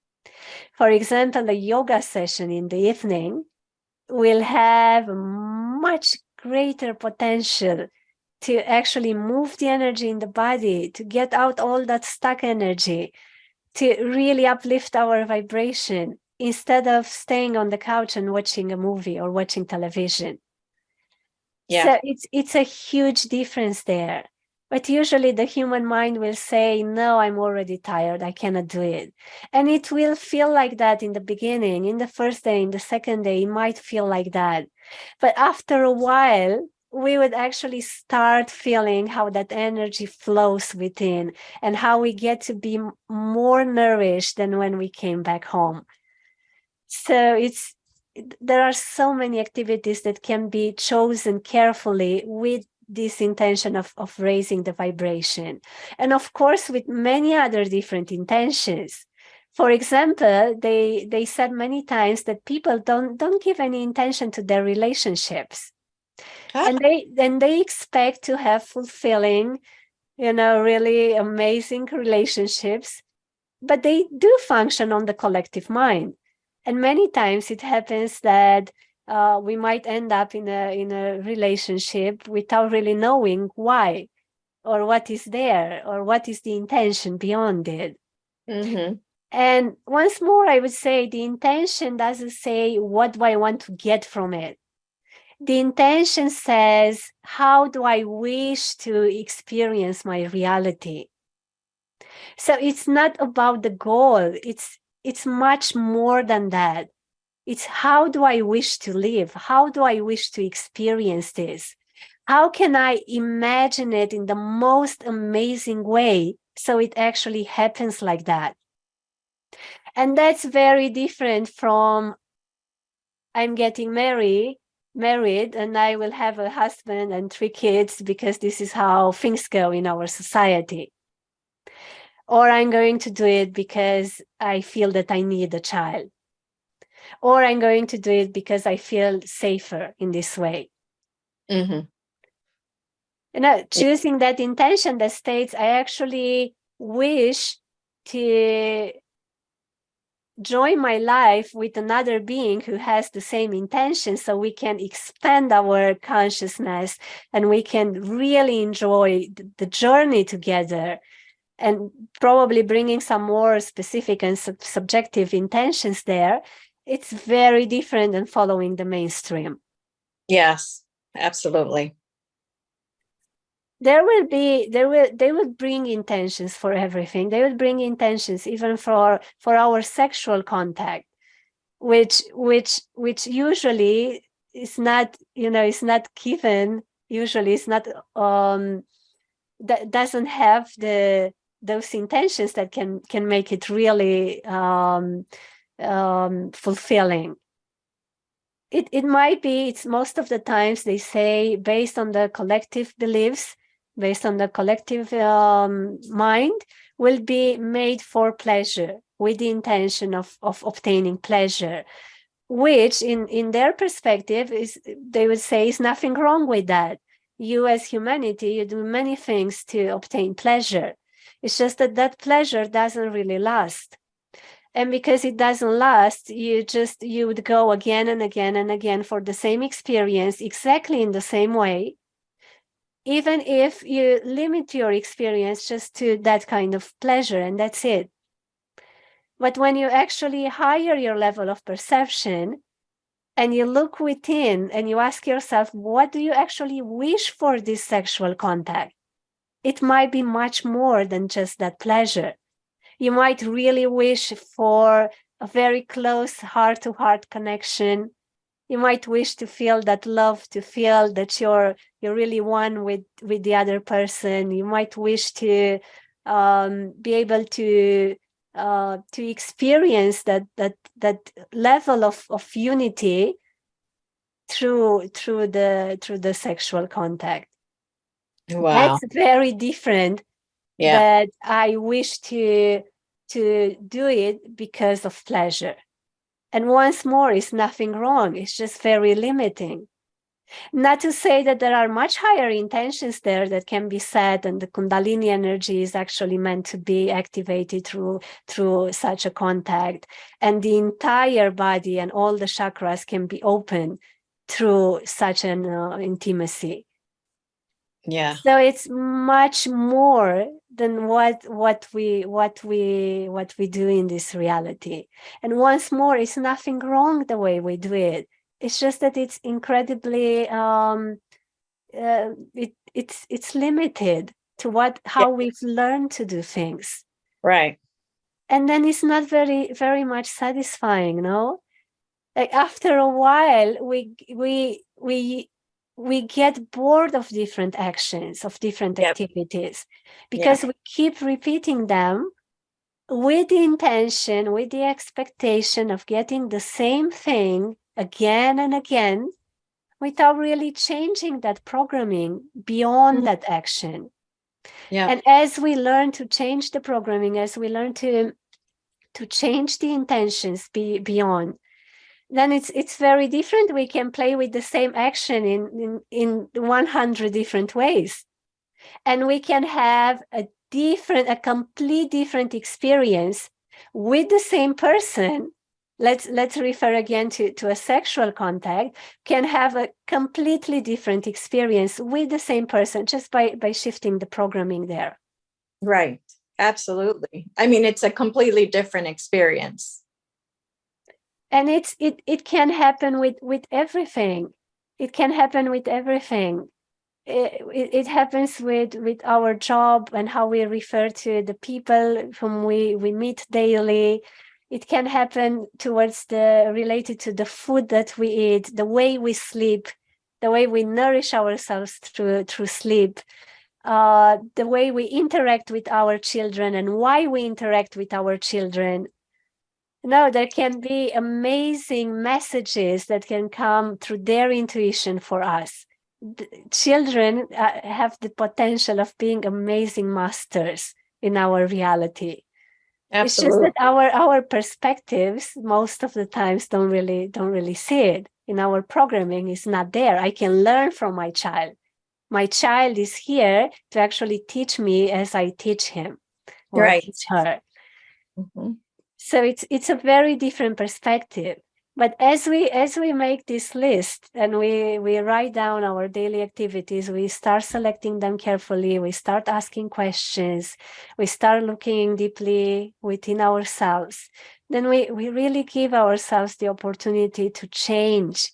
For example, a yoga session in the evening will have much greater potential to actually move the energy in the body, to get out all that stuck energy, to really uplift our vibration, instead of staying on the couch and watching a movie or watching television. So it's a huge difference there. But usually the human mind will say, no, I'm already tired, I cannot do it. And it will feel like that in the beginning, in the first day, in the second day, it might feel like that. But after a while, we would actually start feeling how that energy flows within and how we get to be more nourished than when we came back home. So there are so many activities that can be chosen carefully with this intention of raising the vibration. And of course, with many other different intentions. For example, they said many times that people don't give any intention to their relationships. And they expect to have fulfilling, really amazing relationships, but they do function on the collective mind. And many times it happens that we might end up in a relationship without really knowing why, or what is there, or what is the intention beyond it. Mm-hmm. And once more, I would say the intention doesn't say, what do I want to get from it? The intention says, how do I wish to experience my reality? So it's not about the goal. It's much more than that. It's how do I wish to live? How do I wish to experience this? How can I imagine it in the most amazing way so it actually happens like that? And that's very different from I'm getting married and I will have a husband and 3 kids because this is how things go in our society. Or I'm going to do it because I feel that I need a child. Or I'm going to do it because I feel safer in this way. Mm-hmm. Choosing that intention that states, I actually wish to join my life with another being who has the same intention, so we can expand our consciousness and we can really enjoy the journey together, and probably bringing some more specific and subjective intentions there. It's very different than following the mainstream. Yes, absolutely. They will bring intentions for everything. They will bring intentions even for our sexual contact, which usually is not, is not given. Usually it's not that doesn't have those intentions that can make it really fulfilling. It might be, it's most of the times they say, based on the collective beliefs, based on the collective mind, will be made for pleasure, with the intention of obtaining pleasure, which in their perspective is, they would say, is nothing wrong with that. You as humanity, you do many things to obtain pleasure. It's just that pleasure doesn't really last. And because it doesn't last, you would go again and again and again for the same experience, exactly in the same way, even if you limit your experience just to that kind of pleasure, and that's it. But when you actually higher your level of perception and you look within and you ask yourself, what do you actually wish for this sexual contact? It might be much more than just that pleasure. You might really wish for a very close heart-to-heart connection. You might wish to feel that love, to feel that you're really one with the other person. You might wish to be able to experience that level of unity through the sexual contact. Wow. That's very different. Yeah. That I wish to do it because of pleasure. And once more, it's nothing wrong. It's just very limiting. Not to say that there are much higher intentions there that can be set, and the Kundalini energy is actually meant to be activated through such a contact, and the entire body and all the chakras can be open through such an intimacy. Yeah. So it's much more than what we do in this reality. And once more, it's nothing wrong the way we do it. It's just that it's incredibly it's limited to how we've learned to do things. Right. And then it's not very much satisfying, no? Like after a while, we get bored of different actions, of different activities, because we keep repeating them with the intention, with the expectation of getting the same thing again and again, without really changing that programming beyond that action. Yeah. And as we learn to change the programming, as we learn to change the intentions beyond, then it's very different. We can play with the same action in 100 different ways, and we can have a complete different experience with the same person. Let's refer again to a sexual contact. Can have a completely different experience with the same person just by shifting the programming there. Right. Absolutely. I mean, it's a completely different experience. And it can happen with everything. It can happen with everything. It happens with our job and how we refer to the people whom we meet daily. It can happen towards related to the food that we eat, the way we sleep, the way we nourish ourselves through sleep, the way we interact with our children and why we interact with our children. No, there can be amazing messages that can come through their intuition for us. Children have the potential of being amazing masters in our reality. Absolutely. It's just that our perspectives most of the times don't really see it. In our programming, is not there. I can learn from my child. My child is here to actually teach me as I teach him or Right. teach her. Mm-hmm. So it's a very different perspective. But as we make this list and we write down our daily activities, we start selecting them carefully, we start asking questions, we start looking deeply within ourselves, then we really give ourselves the opportunity to change,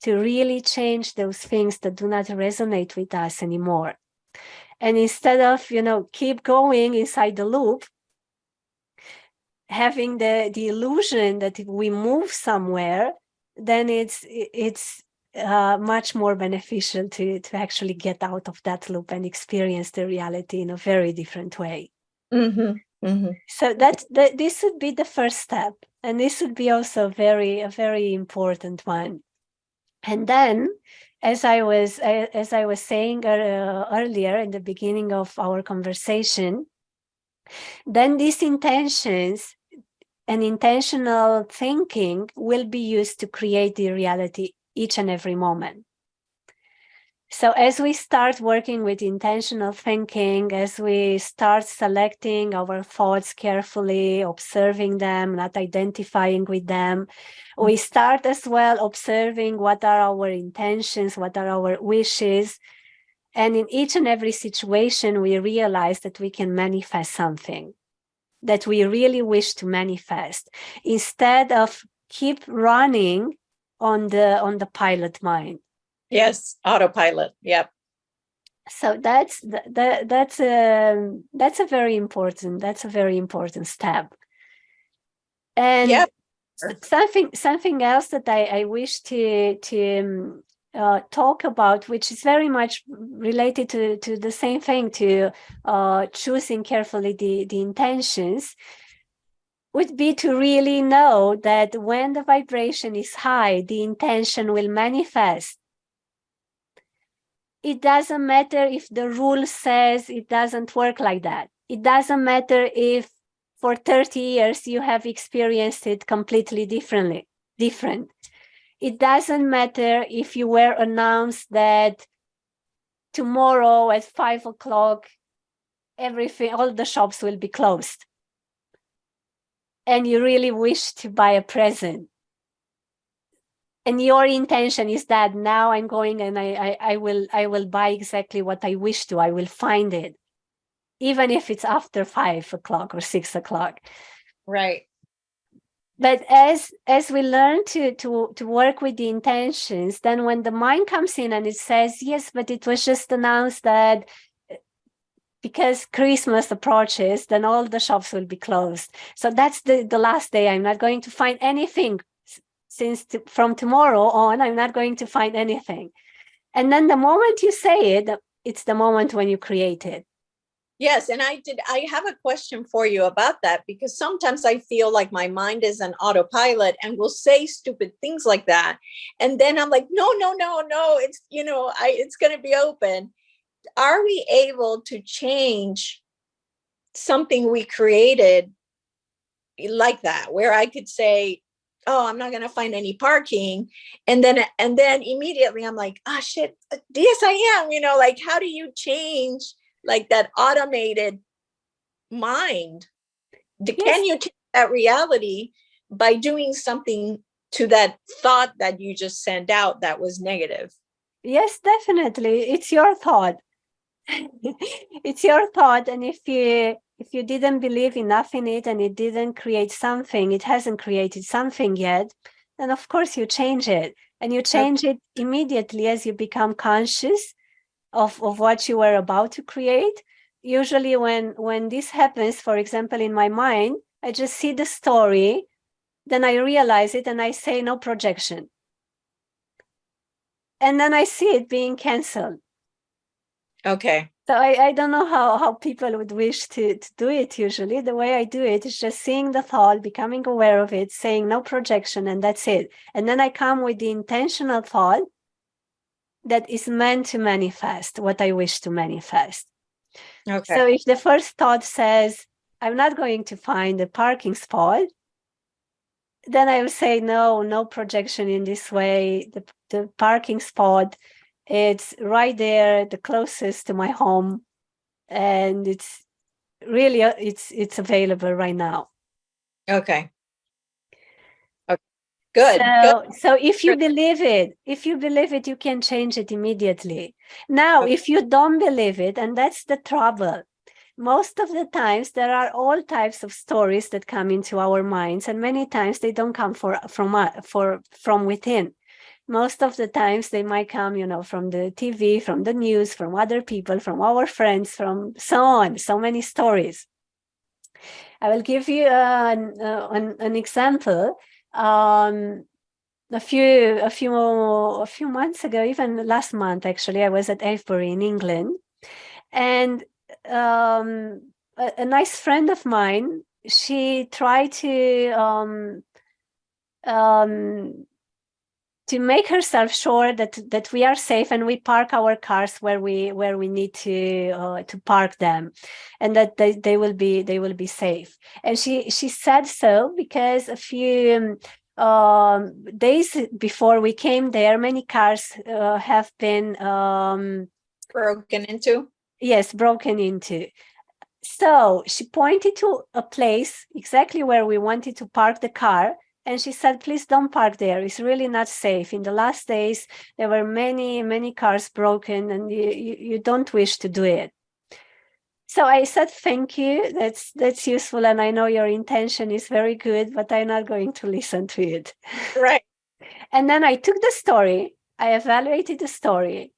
to really change those things that do not resonate with us anymore. And instead of, keep going inside the loop, having the illusion that if we move somewhere, then it's much more beneficial to actually get out of that loop and experience the reality in a very different way. Mm-hmm. Mm-hmm. So this would be the first step, and this would be also a very important one. And then, as I was saying earlier in the beginning of our conversation, then these intentions and intentional thinking will be used to create the reality each and every moment. So as we start working with intentional thinking, as we start selecting our thoughts carefully, observing them, not identifying with them, we start as well observing what are our intentions, what are our wishes. And in each and every situation, we realize that we can manifest something that we really wish to manifest, instead of keep running on the pilot mind. Yes, autopilot. Yep. So that's a very important step. And yep. something else that I wish to talk about, which is very much related to the same thing, to choosing carefully the intentions, would be to really know that when the vibration is high, the intention will manifest. It doesn't matter if the rule says it doesn't work like that. It doesn't matter if for 30 years you have experienced it completely different. It doesn't matter if you were announced that tomorrow at 5 o'clock, all the shops will be closed, and you really wish to buy a present. And your intention is that now I'm going and I will buy exactly what I wish to. I will find it, even if it's after 5 o'clock or 6 o'clock. Right. But as we learn to work with the intentions, then when the mind comes in and it says, yes, but it was just announced that because Christmas approaches, then all the shops will be closed. So that's the last day. I'm not going to find anything. From tomorrow on, I'm not going to find anything. And then the moment you say it, it's the moment when you create it. Yes. And I have a question for you about that, because sometimes I feel like my mind is an autopilot and will say stupid things like that. And then I'm like, no, it's, it's going to be open. Are we able to change something we created like that, where I could say, oh, I'm not going to find any parking. And then immediately I'm like, oh shit, yes, I am, like, how do you change like that automated mind? Yes. Can you change that reality by doing something to that thought that you just sent out that was negative? Yes, definitely. It's your thought. It's your thought. And if if you didn't believe enough in it and it didn't create something, it hasn't created something yet, then of course you change it. And you change it immediately as you become conscious of what you were about to create. Usually when this happens, for example, in my mind, I just see the story, then I realize it and I say no projection. And then I see it being canceled. Okay. So I don't know how people would wish to do it usually. The way I do it is just seeing the thought, becoming aware of it, saying no projection, and that's it. And then I come with the intentional thought that is meant to manifest what I wish to manifest. Okay. So if the first thought says, I'm not going to find a parking spot, then I will say, no projection in this way. The parking spot, it's right there, the closest to my home. And it's really, it's available right now. Okay. Okay. Good. Good. So if you believe it, you can change it immediately. Now, if you don't believe it, and that's the trouble, most of the times there are all types of stories that come into our minds, and many times they don't come from within. Most of the times they might come, from the TV, from the news, from other people, from our friends, from so on, so many stories. I will give you an example. A few months ago, even last month, actually, I was at Avebury in England, and a nice friend of mine, she tried to make herself sure that we are safe and we park our cars where we need to park them, and that they will be safe. And she said so because a few days before we came there, many cars have been broken into. Yes, broken into. So she pointed to a place exactly where we wanted to park the car. And she said, please don't park there. It's really not safe. In the last days, there were many cars broken, and you don't wish to do it. So I said, thank you. That's useful. And I know your intention is very good, but I'm not going to listen to it. Right. And then I took the story. I evaluated the story.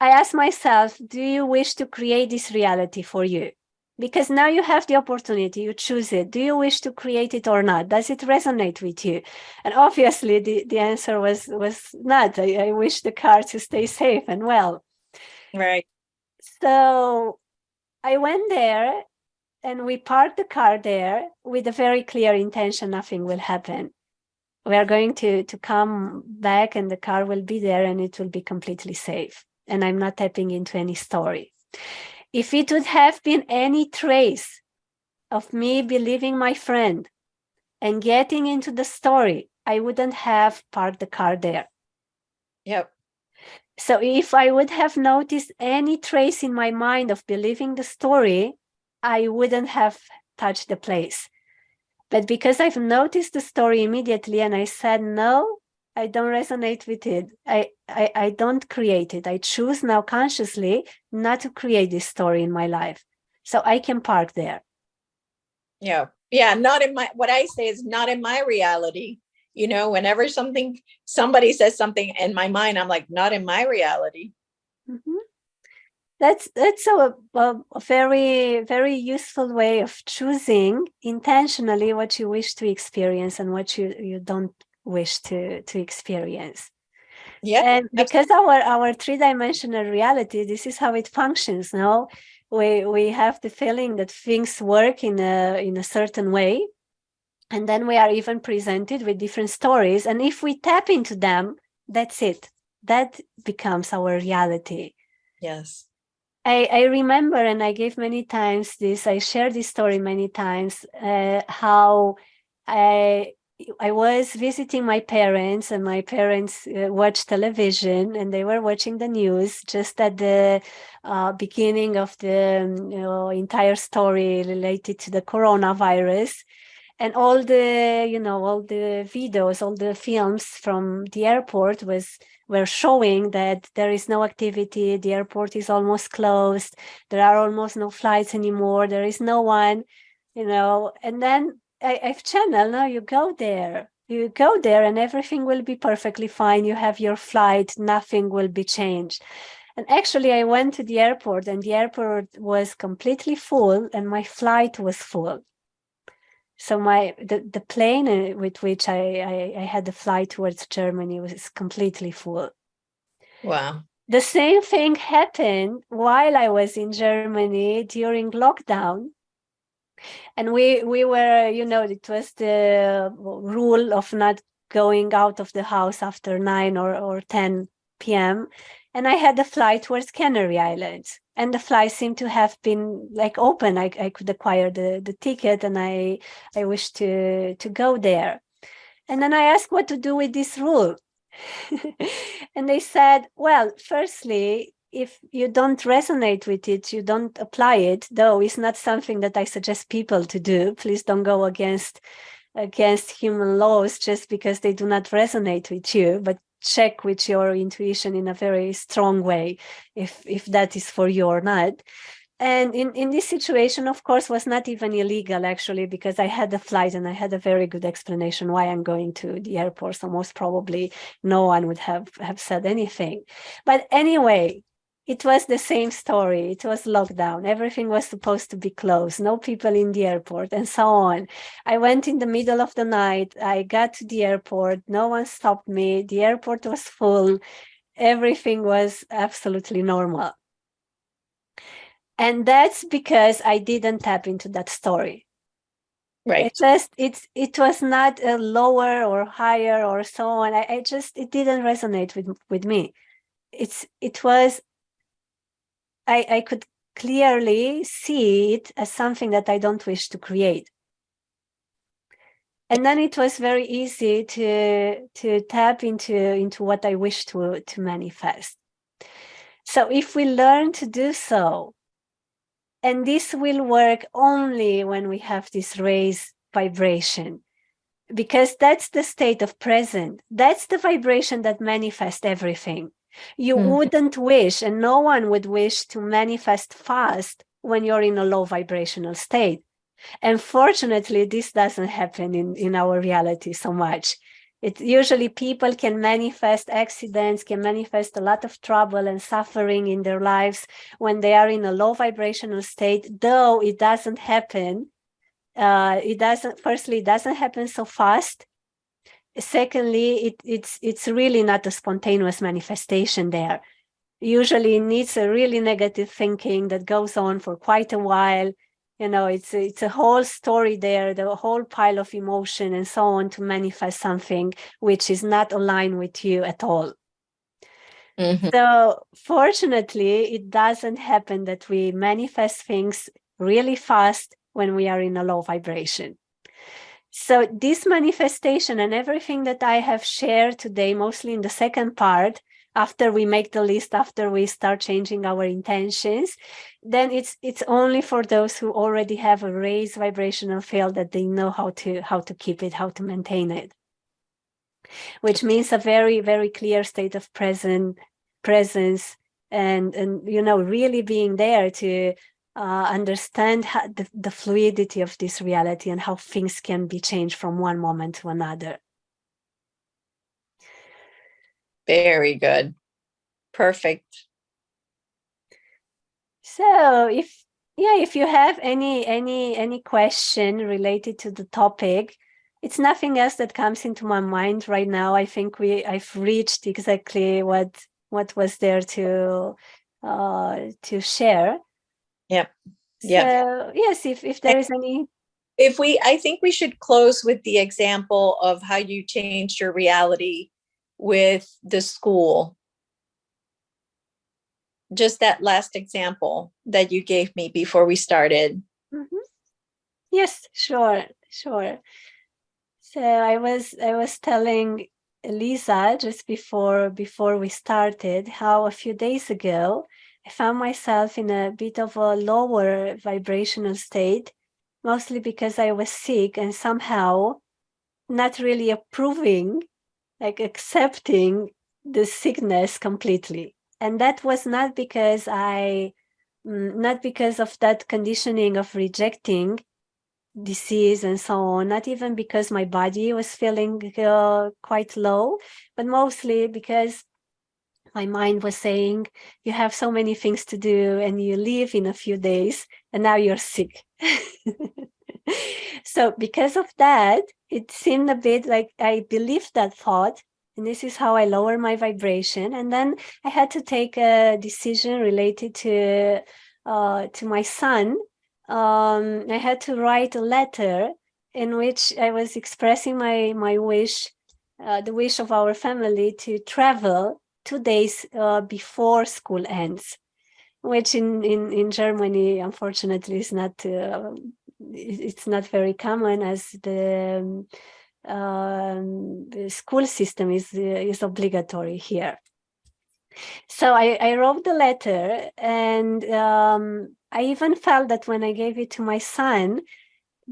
I asked myself, do you wish to create this reality for you? Because now you have the opportunity, you choose it. Do you wish to create it or not? Does it resonate with you? And obviously the answer was not. I wish the car to stay safe and well. Right. So I went there and we parked the car there with a very clear intention, nothing will happen. We are going to come back and the car will be there and it will be completely safe. And I'm not tapping into any story. If it would have been any trace of me believing my friend and getting into the story, I wouldn't have parked the car there. Yep. So if I would have noticed any trace in my mind of believing the story, I wouldn't have touched the place. But because I've noticed the story immediately and I said, no, I don't resonate with it. I don't create it. I choose now consciously not to create this story in my life. So I can park there. Yeah. Yeah. Not in my, what I say is not in my reality. Whenever somebody says something in my mind, I'm like, not in my reality. Mm-hmm. That's a very, very useful way of choosing intentionally what you wish to experience and what you don't wish to experience. Yeah. And because our three-dimensional reality, this is how it functions. No, we have the feeling that things work in a certain way, and then we are even presented with different stories. And if we tap into them, that's it. That becomes our reality. Yes. I remember, and I gave many times this, I shared this story many times, how I was visiting my parents, and my parents watched television, and they were watching the news just at the beginning of the entire story related to the coronavirus. And all the, all the videos, all the films from the airport were showing that there is no activity, the airport is almost closed, there are almost no flights anymore, there is no one, and then I've channeled, now you go there and everything will be perfectly fine. You have your flight, nothing will be changed. And actually I went to the airport and the airport was completely full and my flight was full. So the plane with which I had the flight towards Germany was completely full. Wow. The same thing happened while I was in Germany during lockdown. And we were, it was the rule of not going out of the house after 9 or 10 p.m. And I had a flight towards Canary Islands. And the flight seemed to have been like open. I could acquire the ticket and I wished to go there. And then I asked what to do with this rule. And they said, well, firstly, if you don't resonate with it, you don't apply it, though it's not something that I suggest people to do. Please don't go against human laws just because they do not resonate with you, but check with your intuition in a very strong way if that is for you or not. And in this situation, of course, was not even illegal, actually, because I had a flight and I had a very good explanation why I'm going to the airport. So most probably no one would have said anything. But anyway, it was the same story. It was lockdown. Everything was supposed to be closed. No people in the airport and so on. I went in the middle of the night. I got to the airport. No one stopped me. The airport was full. Everything was absolutely normal. And that's because I didn't tap into that story. Right. It was not a lower or higher or so on. It didn't resonate with me. I could clearly see it as something that I don't wish to create. And then it was very easy to tap into what I wish to manifest. So if we learn to do so, and this will work only when we have this raised vibration, because that's the state of present. That's the vibration that manifests everything. You wouldn't wish, and no one would wish to manifest fast when you're in a low vibrational state. And fortunately, this doesn't happen in our reality so much. It usually people can manifest accidents, can manifest a lot of trouble and suffering in their lives when they are in a low vibrational state, though it doesn't happen. It doesn't happen so fast. Secondly, it's really not a spontaneous manifestation there. Usually it needs a really negative thinking that goes on for quite a while. It's a whole story there, the whole pile of emotion and so on to manifest something which is not aligned with you at all. So fortunately, it doesn't happen that we manifest things really fast when we are in a low vibration. So this manifestation and everything that I have shared today, mostly in the second part, after we make the list, after we start changing our intentions, then it's only for those who already have a raised vibrational field that they know how to keep it, how to maintain it. Which means a very, very clear state of presence and really being there to understand the fluidity of this reality and how things can be changed from one moment to another. Very good. Perfect. So if you have any question related to the topic, it's nothing else that comes into my mind right now. I think I've reached exactly what was there to share. Yep. So yes, if there is any. I think we should close with the example of how you changed your reality with the school. Just that last example that you gave me before we started. Yes, sure. So I was telling Lisa just before we started how a few days ago I found myself in a bit of a lower vibrational state, mostly because I was sick and somehow not really approving, like accepting the sickness completely. And that was not because not because of that conditioning of rejecting disease and so on, not even because my body was feeling quite low, but mostly because my mind was saying, you have so many things to do and you leave in a few days and now you're sick. So because of that, it seemed a bit like I believed that thought, and this is how I lower my vibration. And then I had to take a decision related to my son. I had to write a letter in which I was expressing my wish, the wish of our family to travel 2 days before school ends, which in Germany, unfortunately, is not. It's not very common, as the school system is obligatory here. So I wrote the letter, and I even felt that when I gave it to my son,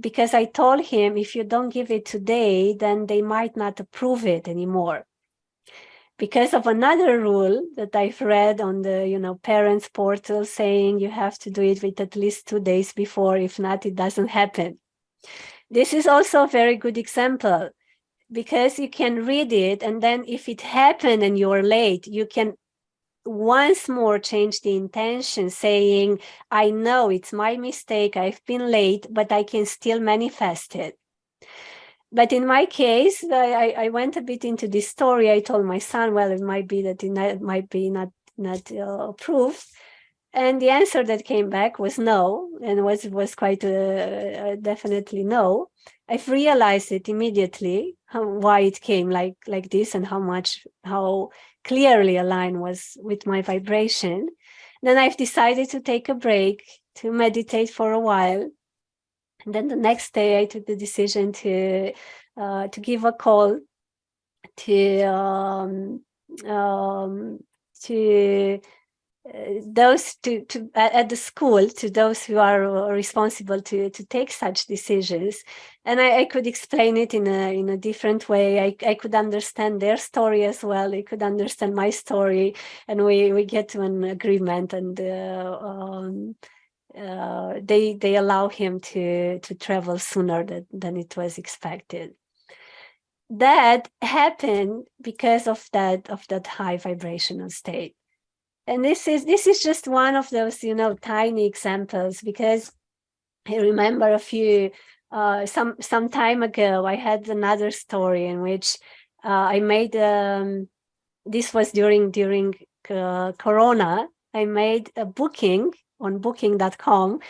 because I told him, if you don't give it today, then they might not approve it anymore. Because of another rule that I've read on the parents portal saying you have to do it with at least 2 days before, if not, it doesn't happen. This is also a very good example, because you can read it, and then if it happened and you're late, you can once more change the intention, saying, I know it's my mistake, I've been late, but I can still manifest it. But in my case, I went a bit into this story. I told my son, well, it might be that it might be not approved. And the answer that came back was no, and was quite definitely no. I've realized it immediately, why it came like this, and how clearly aligned was with my vibration. Then I've decided to take a break, to meditate for a while. And then the next day I took the decision to give a call to those at the school, to those who are responsible to take such decisions. And I could explain it in a different way. I could understand their story as well. They could understand my story, and we get to an agreement, and they allow him to travel sooner than it was expected. That happened because of that high vibrational state. And this is just one of those tiny examples, because I remember a few some time ago I had another story in which I made this was during Corona. I made a booking on booking.com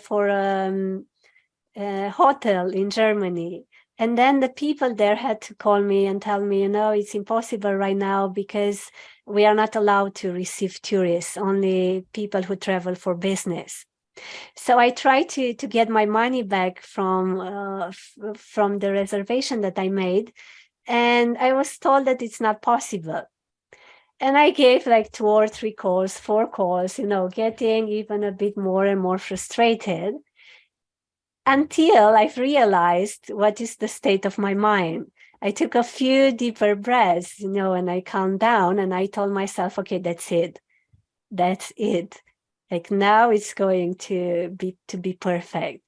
for a hotel in Germany. And then the people there had to call me and tell me, it's impossible right now because we are not allowed to receive tourists, only people who travel for business. So I tried to get my money back from the reservation that I made, and I was told that it's not possible. And I gave like 2 or 3 calls, 4 calls, getting even a bit more and more frustrated, until I've realized what is the state of my mind. I took a few deeper breaths, and I calmed down, and I told myself, okay, that's it. That's it. Like now it's going to be perfect.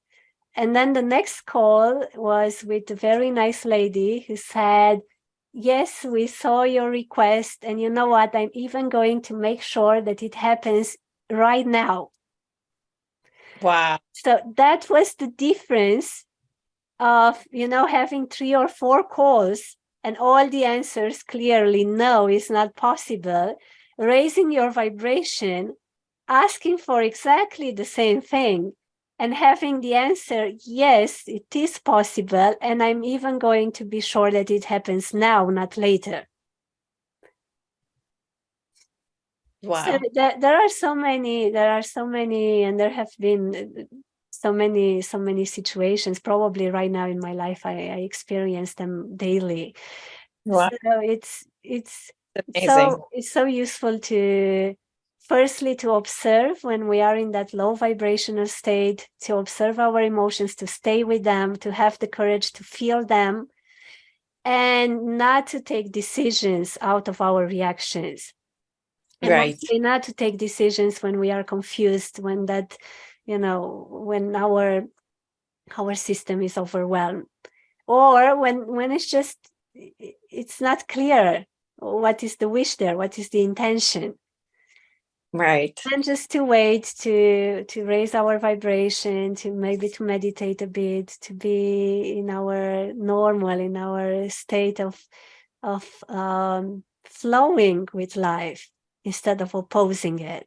And then the next call was with a very nice lady who said, yes, we saw your request, and you know what? I'm even going to make sure that it happens right now. Wow. So that was the difference of, having 3 or 4 calls and all the answers clearly, no, it's not possible. Raising your vibration, asking for exactly the same thing, and having the answer, yes, it is possible. And I'm even going to be sure that it happens now, not later. Wow. So there are so many, and there have been so many situations. Probably right now in my life, I experience them daily. Wow. So it's Amazing. so useful to firstly, to observe when we are in that low vibrational state, to observe our emotions, to stay with them, to have the courage to feel them, and not to take decisions out of our reactions. And Right. mostly not to take decisions when we are confused, when that, when our system is overwhelmed, or when it's not clear what is the wish there, what is the intention. Right. And just to wait to raise our vibration, to maybe to meditate a bit, to be in our normal, in our state of flowing with life instead of opposing it.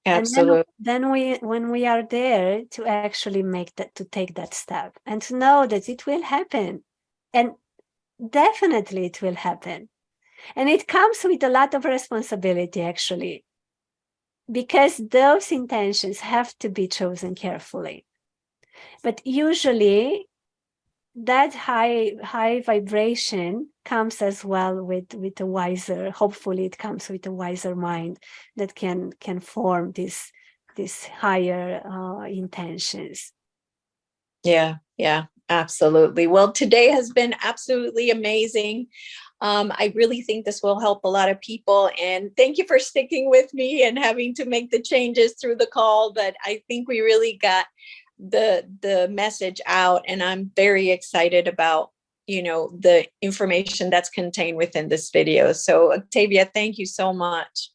Absolutely. And then when we are there, to actually to take that step and to know that it will happen, and definitely it will happen. And it comes with a lot of responsibility, actually, because those intentions have to be chosen carefully. But usually that high vibration comes as well with a wiser, hopefully it comes with a wiser mind that can form these higher intentions. Yeah, absolutely. Well, today has been absolutely amazing. I really think this will help a lot of people. And thank you for sticking with me and having to make the changes through the call. But I think we really got the message out. And I'm very excited about, the information that's contained within this video. So Octavia, thank you so much.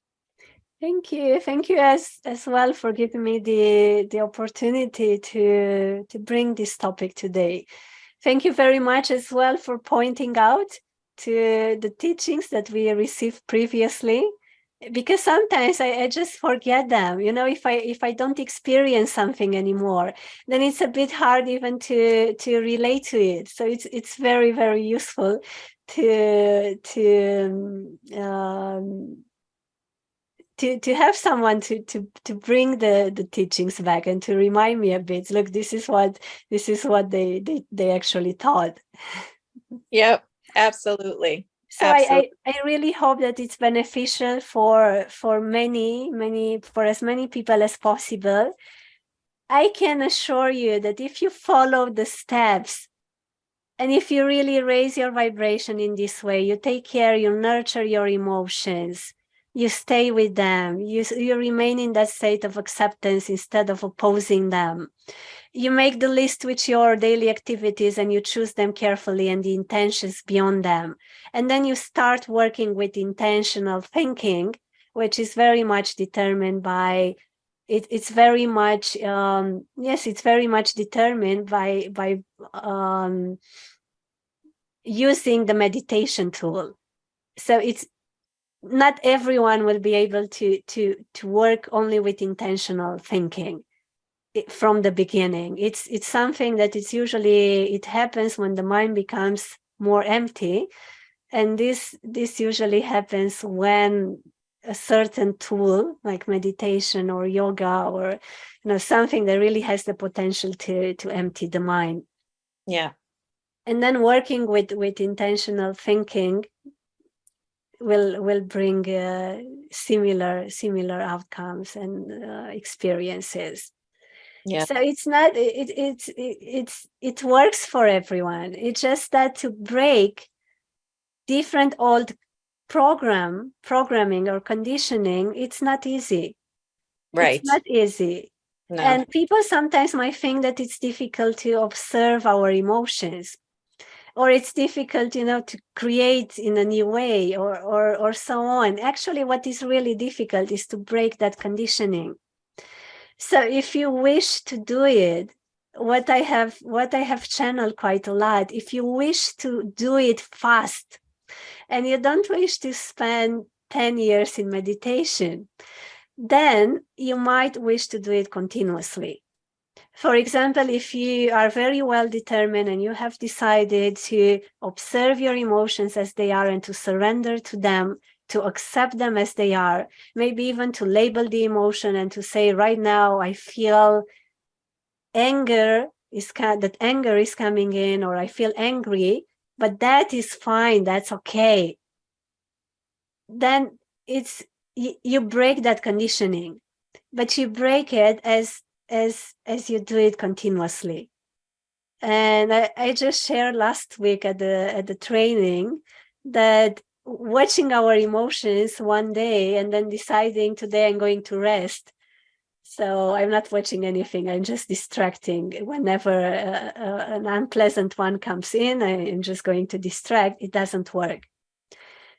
Thank you. Thank you as well for giving me the opportunity to bring this topic today. Thank you very much as well for pointing out to the teachings that we received previously, because sometimes I just forget them. If I don't experience something anymore, then it's a bit hard even to relate to it. So it's very, very useful to have someone to bring the teachings back and to remind me a bit. Look, this is what they actually taught. Yep, absolutely. So I really hope that it's beneficial for as many people as possible. I can assure you that if you follow the steps, and if you really raise your vibration in this way, you take care, you nurture your emotions, you stay with them, you remain in that state of acceptance instead of opposing them. You make the list with your daily activities and you choose them carefully and the intentions beyond them. And then you start working with intentional thinking, which is very much determined by it's very much it's very much determined by using the meditation tool. So it's not everyone will be able to work only with intentional thinking from the beginning. It's something that it happens when the mind becomes more empty, and this usually happens when a certain tool like meditation or yoga or something that really has the potential to empty the mind. Yeah. And then working with intentional thinking will bring similar outcomes and experiences. Yeah. So it's not it works for everyone. It's just that to break different old programming or conditioning, it's not easy. Right. It's not easy. No. And people sometimes might think that it's difficult to observe our emotions, or it's difficult, to create in a new way, or so on. Actually, what is really difficult is to break that conditioning. So if you wish to do it, what I have channeled quite a lot, if you wish to do it fast and you don't wish to spend 10 years in meditation, then you might wish to do it continuously. For example, if you are very well determined and you have decided to observe your emotions as they are and to surrender to them, to accept them as they are, maybe even to label the emotion and to say, right now I feel anger is coming in, or I feel angry, but that is fine, that's okay. Then you break that conditioning, but you break it as you do it continuously. And I just shared last week at the training that watching our emotions one day and then deciding today I'm going to rest. So I'm not watching anything. I'm just distracting. Whenever an unpleasant one comes in, I'm just going to distract. It doesn't work.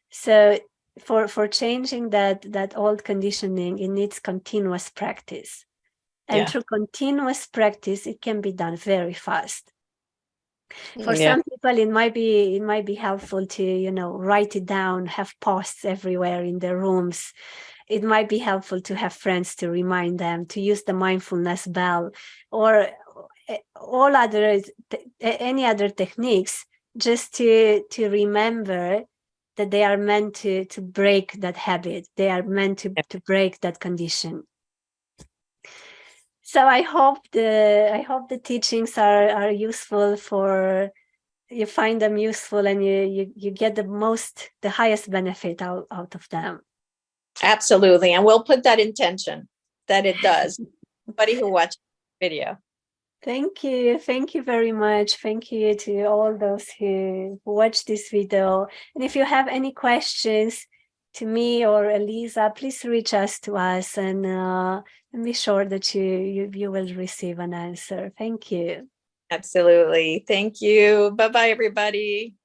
So for changing that old conditioning, it needs continuous practice. And through continuous practice, it can be done very fast. For some people, it might be helpful to, write it down, have posts everywhere in their rooms. It might be helpful to have friends to remind them, to use the mindfulness bell, or any other techniques, just to remember that they are meant to break that habit. They are meant to break that condition. So I hope the teachings are useful for you, find them useful, and you get the highest benefit out of them. Absolutely. And we'll put that intention that it does. Anybody who watched the video. Thank you very much. Thank you to all those who watched this video. And if you have any questions to me or Elisa, please reach us and be sure that you will receive an answer. Thank you. Absolutely. Thank you. Bye-bye, everybody.